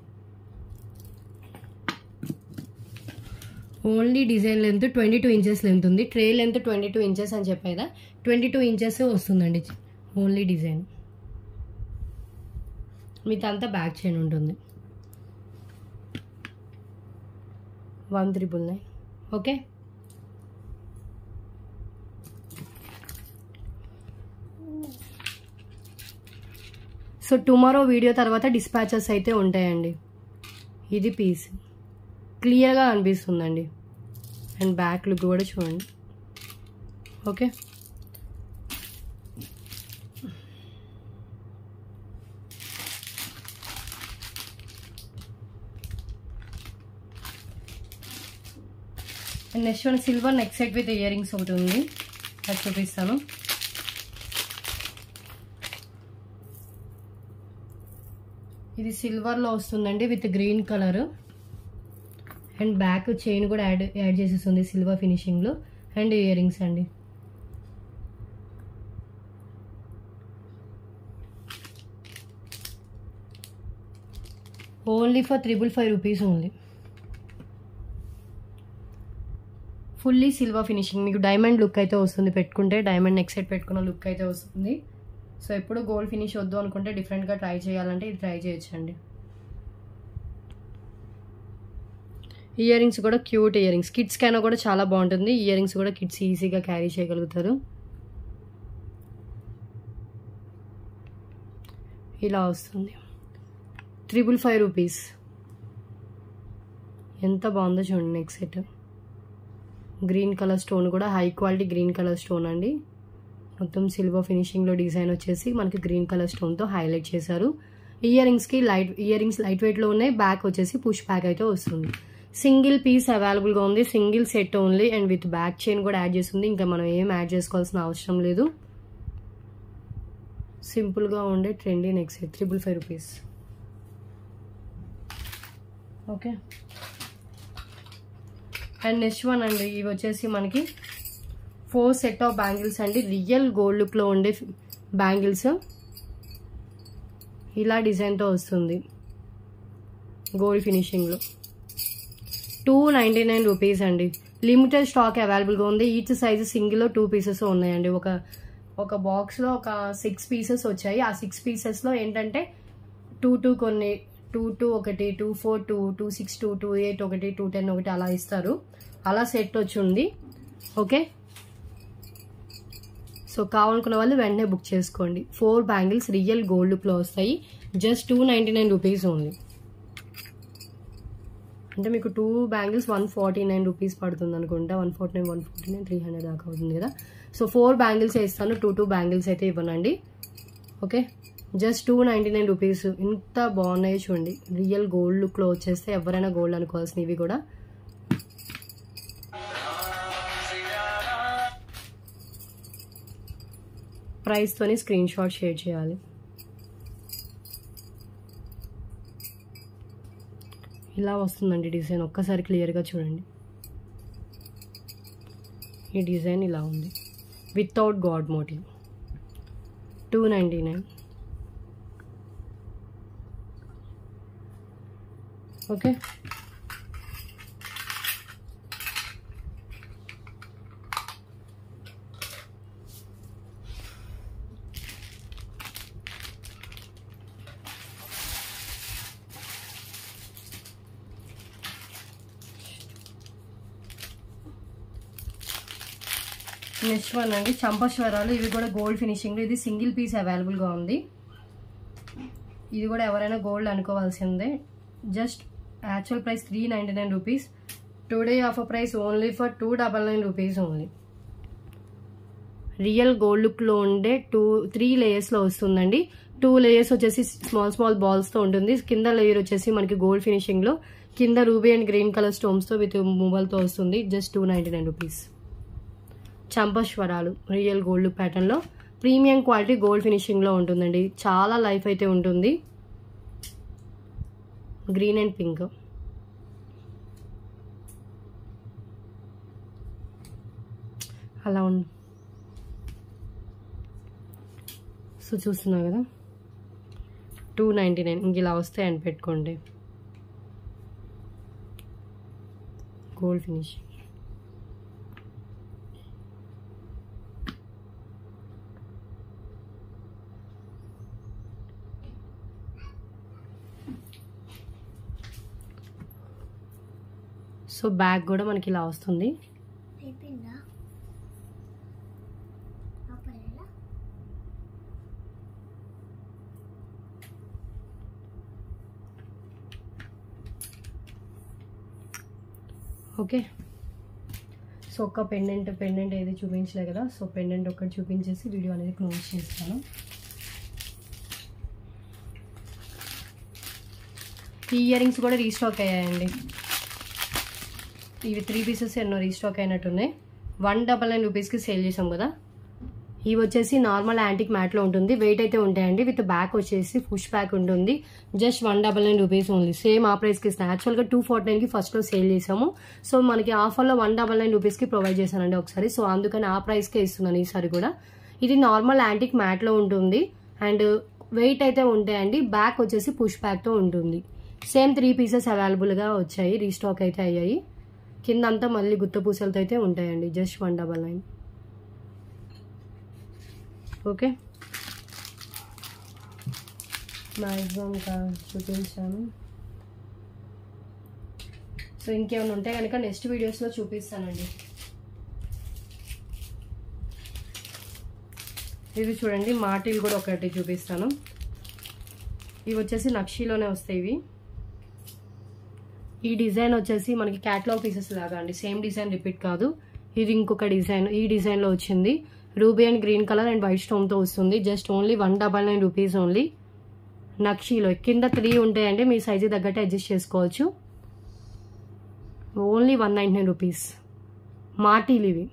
A: Only design length 22 inches length ఉంది. ట్రే లెంత్ 22 ఇంచెస్ అని చెప్పేదా, 22 ఇంచెస్ వస్తుందండి ఓన్లీ డిజైన్. మీదంతా బ్యాక్ చైన్ ఉంటుంది. 1399. ఓకే, సో టుమారో వీడియో తర్వాత డిస్పాచెస్ అయితే ఉంటాయండి. ఇది పీస్ క్లియర్గా కనిపిస్తుందండి. అండ్ బ్యాక్ లుక్ కూడా చూడండి. Okay, and next one silver neck set with ear rings ఒకటి ఉంది, అది చూపిస్తాను. ఇది సిల్వర్లో వస్తుందండి with green colour. And back chain కూడా యాడ్ చేసేస్తుంది సిల్వర్ ఫినిషింగ్లో. అండ్ ఇయర్ రింగ్స్ అండి. Only for 555 rupees only. Fully silver finishing, మీకు డైమండ్ లుక్ అయితే వస్తుంది పెట్టుకుంటే. డైమండ్ నెక్ సెట్ పెట్టుకున్న లుక్ అయితే వస్తుంది. సో ఎప్పుడు గోల్డ్ ఫినిష్ వద్దు అనుకుంటే డిఫరెంట్గా ట్రై చేయాలంటే ఇది ట్రై చేయొచ్చండి. ఇయర్ రింగ్స్ కూడా క్యూట్ ఇయర్ రింగ్స్, కిడ్స్ కైనా కూడా చాలా బాగుంటుంది. ఇయర్ రింగ్స్ కూడా కిడ్స్ ఈజీగా క్యారీ చేయగలుగుతారు. ఇలా వస్తుంది 555 రూపీస్. ఎంత బాగుందో చూడండి neck set. Green colour stone కూడా high quality green colour stone అండి. మొత్తం సిల్వర్ ఫినిషింగ్లో డిజైన్ వచ్చేసి మనకి గ్రీన్ కలర్ స్టోన్తో హైలైట్ చేశారు. ఇయర్ రింగ్స్ లైట్ వెయిట్లో ఉన్నాయి. బ్యాక్ వచ్చేసి పుష్ బ్యాక్ అయితే వస్తుంది. సింగిల్ పీస్ అవైలబుల్గా ఉంది, single set only and with back chain కూడా యాడ్ చేస్తుంది. ఇంకా మనం ఏం యాడ్ చేసుకోవాల్సిన అవసరం లేదు. సింపుల్గా ఉండే trendy neck set 555 rupees. Okay, and next one అండి, ఇవి వచ్చేసి మనకి 4 సెట్ ఆఫ్ బ్యాంగిల్స్ అండి. రియల్ గోల్డ్ లుక్లో ఉండే బ్యాంగిల్స్ ఇలా డిజైన్తో వస్తుంది గోల్డ్ ఫినిషింగ్లో. 299 రూపీస్ అండి. లిమిటెడ్ స్టాక్ అవైలబుల్గా ఉంది. ఈచ్ సైజు సింగిల్లో 2 పీసెస్ ఉన్నాయండి. ఒక బాక్స్లో ఒక 6 పీసెస్ వచ్చాయి. ఆ 6 పీసెస్లో ఏంటంటే 2 కొన్ని 2 ఒకటి, 2 4 2, 2 6 2, 2 8 ఒకటి, 2 10 ఒకటి అలా ఇస్తారు. అలా సెట్ వచ్చి ఉంది. ఓకే, సో కావాలనుకున్న వాళ్ళు వెంటనే బుక్ చేసుకోండి. 4 బ్యాంగిల్స్ రియల్ గోల్డ్ లుక్లో వస్తాయి. Just 299 rupees only. అంటే మీకు 2 బ్యాంగిల్స్ 149 రూపీస్ పడుతుంది అనుకుంటా. 149, 149, 300 దాకా అవుతుంది కదా. సో 4 బ్యాంగిల్స్ ఇస్తాను, 2 బ్యాంగిల్స్ అయితే ఇవ్వనండి. Okay, just 299 rupees. ఇంత బాగున్నాయి చూడండి. రియల్ గోల్డ్ లుక్లో వచ్చేస్తే ఎవరైనా గోల్డ్ అనుకోవాల్సినవి ఇవి కూడా. ప్రైస్తోని స్క్రీన్ షాట్ షేర్ చేయాలి. ఇలా వస్తుందండి డిజైన్. ఒక్కసారి క్లియర్గా చూడండి. ఈ డిజైన్ ఇలా ఉంది without god motif. 299. Okay, next one అండి, చంపస్వరాలు. ఇవి కూడా గోల్డ్ ఫినిషింగ్. ఇది సింగిల్ పీస్ అవైలబుల్గా ఉంది. ఇది కూడా ఎవరైనా గోల్డ్ అనుకోవాల్సిందే. Just actual price 399 rupees. Today offer price only for 299 rupees only. Real gold లుక్లో ఉండే 3 లేయర్స్లో వస్తుందండి. 2 లేయర్స్ వచ్చేసి స్మాల్ బాల్స్తో ఉంటుంది. కింద లేయర్ వచ్చేసి మనకి గోల్డ్ ఫినిషింగ్లో, కింద రూబీ అండ్ గ్రీన్ కలర్ స్టోన్స్తో విత్ మూవల్తో వస్తుంది. Just 299 rupees. చంపస్వరాలు రియల్ గోల్డ్ లుక్ ప్యాటర్న్లో ప్రీమియం క్వాలిటీ గోల్డ్ ఫినిషింగ్లో ఉంటుందండి. చాలా లైఫ్ అయితే ఉంటుంది. Green and pink. అలా ఉంది. సో చూస్తున్నారు కదా, 299. ఇంక ఇలా వస్తాయి అని పెట్టుకోండి. Gold finishing. సో బ్యాగ్ కూడా మనకి ఇలా వస్తుంది. ఓకే, సో ఒక పెండెంట్ ఏది చూపించలే కదా. సో పెండెంట్ ఒకటి చూపించేసి వీడియో అనేది క్లోజ్ చేస్తాను. ఈ ఇయర్ రింగ్స్ కూడా రీస్టాక్ అయ్యాయండి. ఇవి 3 పీసెస్ ఎన్నో రీస్టాక్ అయినట్టున్నాయి. 199 రూపీస్కి సేల్ చేసాం కదా. ఇవి వచ్చేసి నార్మల్ యాంటిక్ మ్యాట్లో ఉంటుంది. వెయిట్ అయితే ఉంటాయండి. విత్ బ్యాక్ వచ్చేసి పుష్ బ్యాక్ ఉంటుంది. Just 199 rupees only. సేమ్ ఆ ప్రైస్కి ఇస్తాను. యాక్చువల్గా 249కి ఫస్ట్లో సేల్ చేసాము. సో మనకి ఆఫర్లో 199 రూపీస్కి ప్రొవైడ్ చేశానండి ఒకసారి. సో అందుకని ఆ ప్రైస్కే ఇస్తున్నాను ఈసారి కూడా. ఇది నార్మల్ యాంటిక్ మ్యాట్లో ఉంటుంది అండ్ వెయిట్ అయితే ఉంటాయండి. బ్యాక్ వచ్చేసి పుష్ బ్యాక్తో ఉంటుంది. సేమ్ 3 పీసెస్ అవైలబుల్గా వచ్చాయి. రీస్టాక్ అయితే అయ్యాయి. కింద అంతా మళ్ళీ గుత్త పూసలతో అయితే ఉంటాయండి. జస్ట్ 199. ఓకే, మ్యాక్సిమం చూపించాను. సో ఇంకేమైనా ఉంటే కనుక నెక్స్ట్ వీడియోస్లో చూపిస్తానండి. ఇవి చూడండి, మాటివి కూడా ఒకటి చూపిస్తాను. ఇవి వచ్చేసి నక్షీలోనే వస్తాయి. ఇవి ఈ డిజైన్ వచ్చేసి మనకి క్యాటలాగ్ పీసెస్ లాగా అండి, సేమ్ డిజైన్ రిపీట్ కాదు. ఇది ఇంకొక డిజైన్, ఈ డిజైన్లో వచ్చింది. Ruby and green colour and white స్టోన్తో వస్తుంది. Just only 199 rupees only. నక్షీలో కింద 3 ఉంటాయండి, మీ సైజు తగ్గట్టు అడ్జస్ట్ చేసుకోవచ్చు. Only 199 rupees. మాటీలు ఇవి,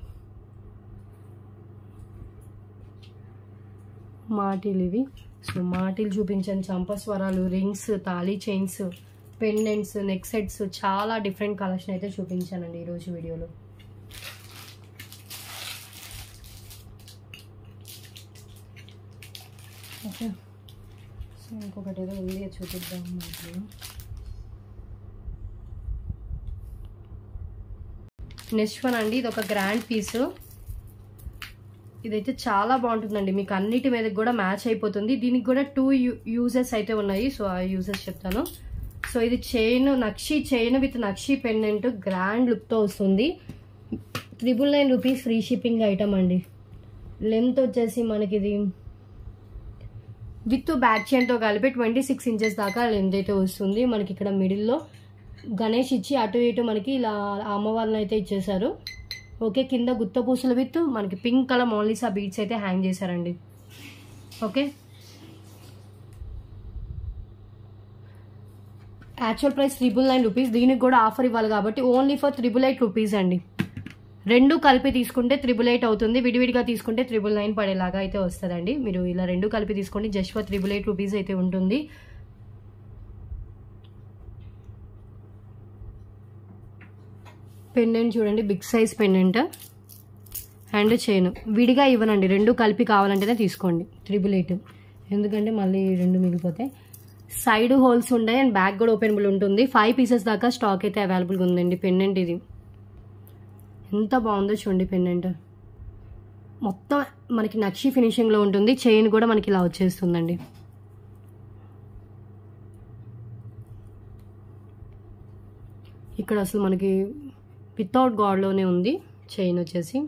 A: మాటీలు ఇవి. సో మాటీలు చూపించాను. చంపస్వరాలు, రింగ్స్, తాళీ చైన్స్, పెండెంట్స్, నెక్ సెట్స్, చాలా డిఫరెంట్ కలెక్షన్ అయితే చూపించానండి ఈరోజు వీడియోలో. ఓకే, సో ఇంకొకటి ఏదో ఉంది చూపిద్దాం మనకి. నెక్స్ట్ వన్ అండి, ఇది ఒక గ్రాండ్ పీసు. ఇదైతే చాలా బాగుంటుందండి, మీకు అన్నిటి మీద కూడా మ్యాచ్ అయిపోతుంది. దీనికి కూడా 2 యూజెస్ అయితే ఉన్నాయి, సో ఆ యూజెస్ చెప్తాను. సో ఇది chain, nakshi chain with nakshi pendant, grand లుక్తో వస్తుంది. 999 రూపీస్ ఫ్రీ షిప్పింగ్ ఐటమ్ అండి. లెంత్ వచ్చేసి మనకి ఇది విత్ బ్యాక్ చైన్తో కలిపి 26 ఇంచెస్ దాకా లెంత్ అయితే వస్తుంది. మనకి ఇక్కడ మిడిల్లో గణేష్ ఇచ్చి అటు ఇటు మనకి ఇలా అమ్మవారిని అయితే ఇచ్చేసారు. ఓకే, కింద గుత్త పూసలు విత్ మనకి పింక్ కలర్ మోనాలిసా బీడ్స్ అయితే హ్యాంగ్ చేశారండి. Okay, actual price 999 rupees. దీనికి కూడా ఆఫర్ ఇవ్వాలి కాబట్టి ఓన్లీ ఫర్ 888 రూపీస్ అండి. రెండు కలిపి తీసుకుంటే 888 అవుతుంది, విడివిడిగా తీసుకుంటే 999 పడేలాగా అయితే వస్తుందండి. మీరు ఇలా రెండు కలిపి తీసుకోండి, జస్ట్ ఫర్ 888 రూపీస్ అయితే ఉంటుంది. పెండెంట్ చూడండి, big size pendant and chain. విడిగా ఇవ్వనండి, రెండు కలిపి కావాలంటేనే తీసుకోండి 888, ఎందుకంటే మళ్ళీ రెండు మిగిలిపోతాయి. సైడ్ హోల్స్ ఉంటాయి అండ్ బ్యాక్ కూడా ఓపెనబుల్ ఉంటుంది. 5 పీసెస్ దాకా స్టాక్ అయితే అవైలబుల్గా ఉందండి. పెండెంట్ ఇది ఎంత బాగుందో చూడండి. పెండెంట్ మొత్తం మనకి నక్షి ఫినిషింగ్లో ఉంటుంది. చైన్ కూడా మనకి ఇలా వచ్చేస్తుందండి. ఇక్కడ అసలు మనకి వితౌట్ గాడ్లోనే ఉంది చైన్ వచ్చేసి.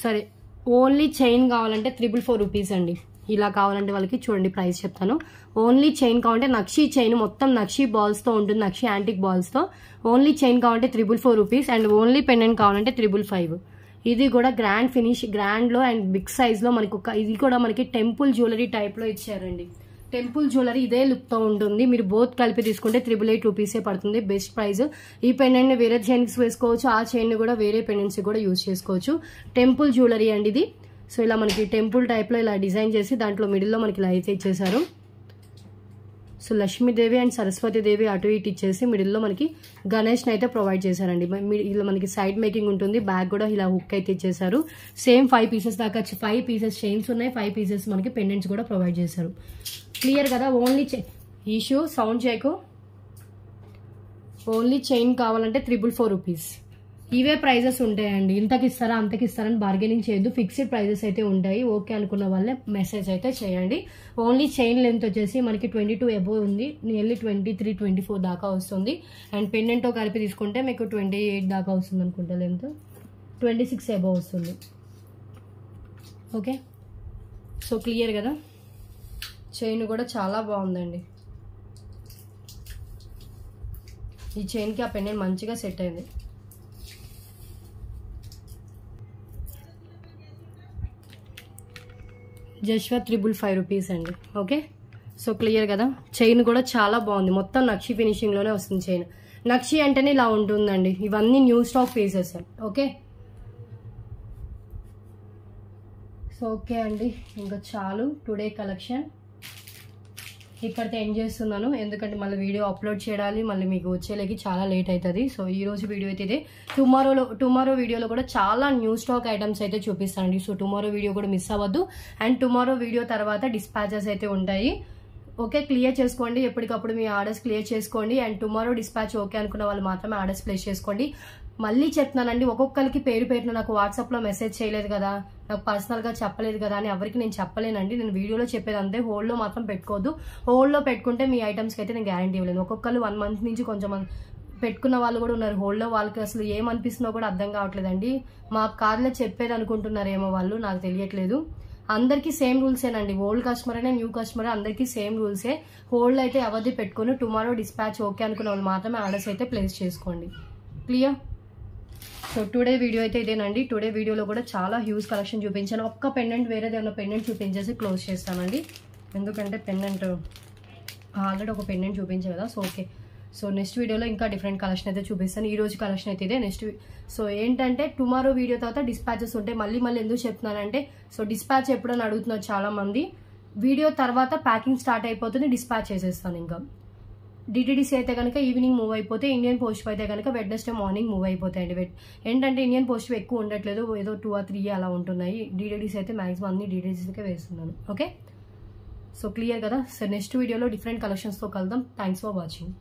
A: సరే, ఓన్లీ చైన్ కావాలంటే 444 రూపీస్ అండి. ఇలా కావాలంటే వాళ్ళకి చూడండి ప్రైస్ చెప్తాను. ఓన్లీ చైన్ కావాలంటే నక్షి చైన్ మొత్తం నక్షి బాల్స్తో ఉంటుంది, నక్షి యాంటిక్ బాల్స్తో. ఓన్లీ చైన్ కావాలంటే 444 రూపీస్ అండ్ ఓన్లీ పెండెంట్ కావాలంటే 555. ఇది కూడా గ్రాండ్ ఫినిష్, గ్రాండ్లో అండ్ బిగ్ సైజ్లో మనకి ఇది కూడా మనకి టెంపుల్ జ్యువెలరీ టైప్లో ఇచ్చారండి. టెంపుల్ జ్యువెలరీ ఇదే లుక్తో ఉంటుంది. మీరు బోత్ కలిపి తీసుకుంటే 888 రూపీసే పడుతుంది, బెస్ట్ ప్రైస్. ఈ పెండెంట్ని వేరే చైన్కి వేసుకోవచ్చు, ఆ చైన్ని కూడా వేరే పెండెంట్స్ కూడా యూజ్ చేసుకోవచ్చు. టెంపుల్ జ్యువెలరీ అండి ఇది. సో ఇలా మనకి టెంపుల్ టైప్లో ఇలా డిజైన్ చేసి దాంట్లో మిడిల్లో మనకి ఇలా అయితే ఇచ్చేసారు. సో లక్ష్మీదేవి అండ్ సరస్వతీదేవి అటు ఇటు ఇచ్చేసి మిడిల్లో మనకి గణేష్ని అయితే ప్రొవైడ్ చేశారండి. ఇలా మనకి సైడ్ మేకింగ్ ఉంటుంది, బ్యాక్ కూడా ఇలా హుక్ అయితే ఇచ్చేసారు. సేమ్ 5 పీసెస్ దాకా 5 పీసెస్ చైన్స్ ఉన్నాయి, 5 పీసెస్ మనకి పెండెంట్స్ కూడా ప్రొవైడ్ చేశారు. క్లియర్ కదా? ఓన్లీ ఇష్యూ సౌండ్ చేయకు. ఓన్లీ చైన్ కావాలంటే 444 రూపీస్. ఇవే ప్రైజెస్ ఉంటాయండి. ఇంతకి ఇస్తారా అంతకి ఇస్తారని బార్గెనింగ్ చేయొద్దు, ఫిక్స్డ్ ప్రైజెస్ అయితే ఉంటాయి. ఓకే అనుకున్న వాళ్ళే మెసేజ్ అయితే చేయండి. ఓన్లీ చైన్ లెంత్ వచ్చేసి మనకి 22 అబోవ్ ఉంది, నియర్లీ 23, 24 దాకా వస్తుంది. అండ్ పెండెంట్తో కలిపి తీసుకుంటే మీకు 28 దాకా వస్తుంది అనుకుంటా. లెంత్ 26 అబోవ్ వస్తుంది. ఓకే, సో క్లియర్ కదా? చైన్ కూడా చాలా బాగుందండి. ఈ చైన్కి ఆ పెండెంట్ మంచిగా సెట్ అయింది. జస్ట్ ఫర్ 355 రూపీస్ అండి. ఓకే, సో క్లియర్ కదా? చైన్ కూడా చాలా బాగుంది, మొత్తం నక్షి ఫినిషింగ్లోనే వస్తుంది చైన్. నక్షి అంటేనే ఇలా ఉంటుందండి. ఇవన్నీ new stock pieces. Okay, so okay అండి, ఇంకా చాలు టుడే కలెక్షన్. ఇక్కడితో ఎండ్ చేస్తున్నాను, ఎందుకంటే మళ్ళీ వీడియో అప్లోడ్ చేయాలి, మళ్ళీ మీకు వచ్చేలాకి చాలా లేట్ అవుతుంది. సో ఈ రోజు వీడియో అయితే ఇదే. టుమారో వీడియోలో కూడా చాలా న్యూ స్టాక్ ఐటమ్స్ అయితే చూపిస్తానండి. సో టుమారో వీడియో కూడా మిస్ అవ్వద్దు. అండ్ టుమారో వీడియో తర్వాత డిస్పాచెస్ అయితే ఉంటాయి. ఓకే, క్లియర్ చేసుకోండి, ఎప్పటికప్పుడు మీ ఆర్డర్స్ క్లియర్ చేసుకోండి. అండ్ టుమారో డిస్పాచ్ ఓకే అనుకున్న వాళ్ళు మాత్రమే ఆర్డర్స్ ప్లేస్ చేసుకోండి. మళ్ళీ చెప్తున్నానండి, ఒక్కొక్కరికి పేరు పేరున నాకు వాట్సాప్లో మెసేజ్ చేయలేదు కదా, నాకు పర్సనల్గా చెప్పలేదు కదా అని ఎవరికి నేను చెప్పలేనండి. నేను వీడియోలో చెప్పేది అంతే, హోల్డ్లో మాత్రం పెట్టుకోవద్దు. హోల్డ్లో పెట్టుకుంటే మీ ఐటమ్స్కి అయితే నేను గ్యారంటీ ఇవ్వలేను. ఒక్కొక్కరు 1 మంత్ నుంచి కొంచెం పెట్టుకున్న వాళ్ళు కూడా ఉన్నారు హోల్డ్లో, వాళ్ళకి అసలు ఏమనిపిస్తుందో కూడా అర్థం కావట్లేదండి. మా కార్లో చెప్పేది అనుకుంటున్నారేమో వాళ్ళు, నాకు తెలియట్లేదు. అందరికీ సేమ్ రూల్సేనండి, ఓల్డ్ కస్టమర్ అయినా న్యూ కస్టమర్ అందరికీ సేమ్ రూల్సే. హోల్డ్ అయితే ఎవరిది పెట్టుకుని టుమారో డిస్పాచ్ ఓకే అనుకున్న వాళ్ళు మాత్రమే ఆర్డర్స్ అయితే ప్లేస్ చేసుకోండి. క్లియర్? సో టుడే వీడియో అయితే ఇదేనండి. టుడే వీడియోలో కూడా చాలా హ్యూజ్ కలెక్షన్ చూపించాను. ఒక్క పెండెంట్ వేరేది ఏమైనా పెండెంట్ చూపించేసి క్లోజ్ చేస్తానండి, ఎందుకంటే పెండెంట్ ఆల్రెడీ ఒక పెండెంట్ చూపించాను కదా. సో ఓకే, సో నెక్స్ట్ వీడియోలో ఇంకా డిఫరెంట్ కలెక్షన్ అయితే చూపిస్తాను. ఈ రోజు కలెక్షన్ అయితే ఇదే. నెక్స్ట్ సో ఏంటంటే టుమారో వీడియో తర్వాత డిస్పాచెస్ ఉంటాయి. మళ్ళీ ఎందుకు చెప్తున్నానంటే, సో డిస్పాచ్ ఎప్పుడని అడుగుతున్నారు చాలా మంది. వీడియో తర్వాత ప్యాకింగ్ స్టార్ట్ అయిపోతుంది, డిస్పాచ్ చేసేస్తాను. ఇంకా డిటిడిసి అయితే కనుక ఈవినింగ్ మూవ్ అయిపోతే, ఇండియన్ పోస్ట్ అయితే కనుక వెడ్నెస్డే మార్నింగ్ మూవ్ అయిపోతాయండి. ఏంటంటే ఇండియన్ పోస్ట్ ఎక్కువ ఉండట్లేదు, ఏదో 2 or 3 అలా ఉంటున్నాయి. డిటిడిసి అయితే మాక్సిమం అన్ని డిటిడిసికే వేస్తున్నాను. ఓకే, సో క్లియర్ కదా. సో నెక్స్ట్ వీడియోలో డిఫరెంట్ కలెక్షన్స్తో కలుద్దాం. Thanks for watching.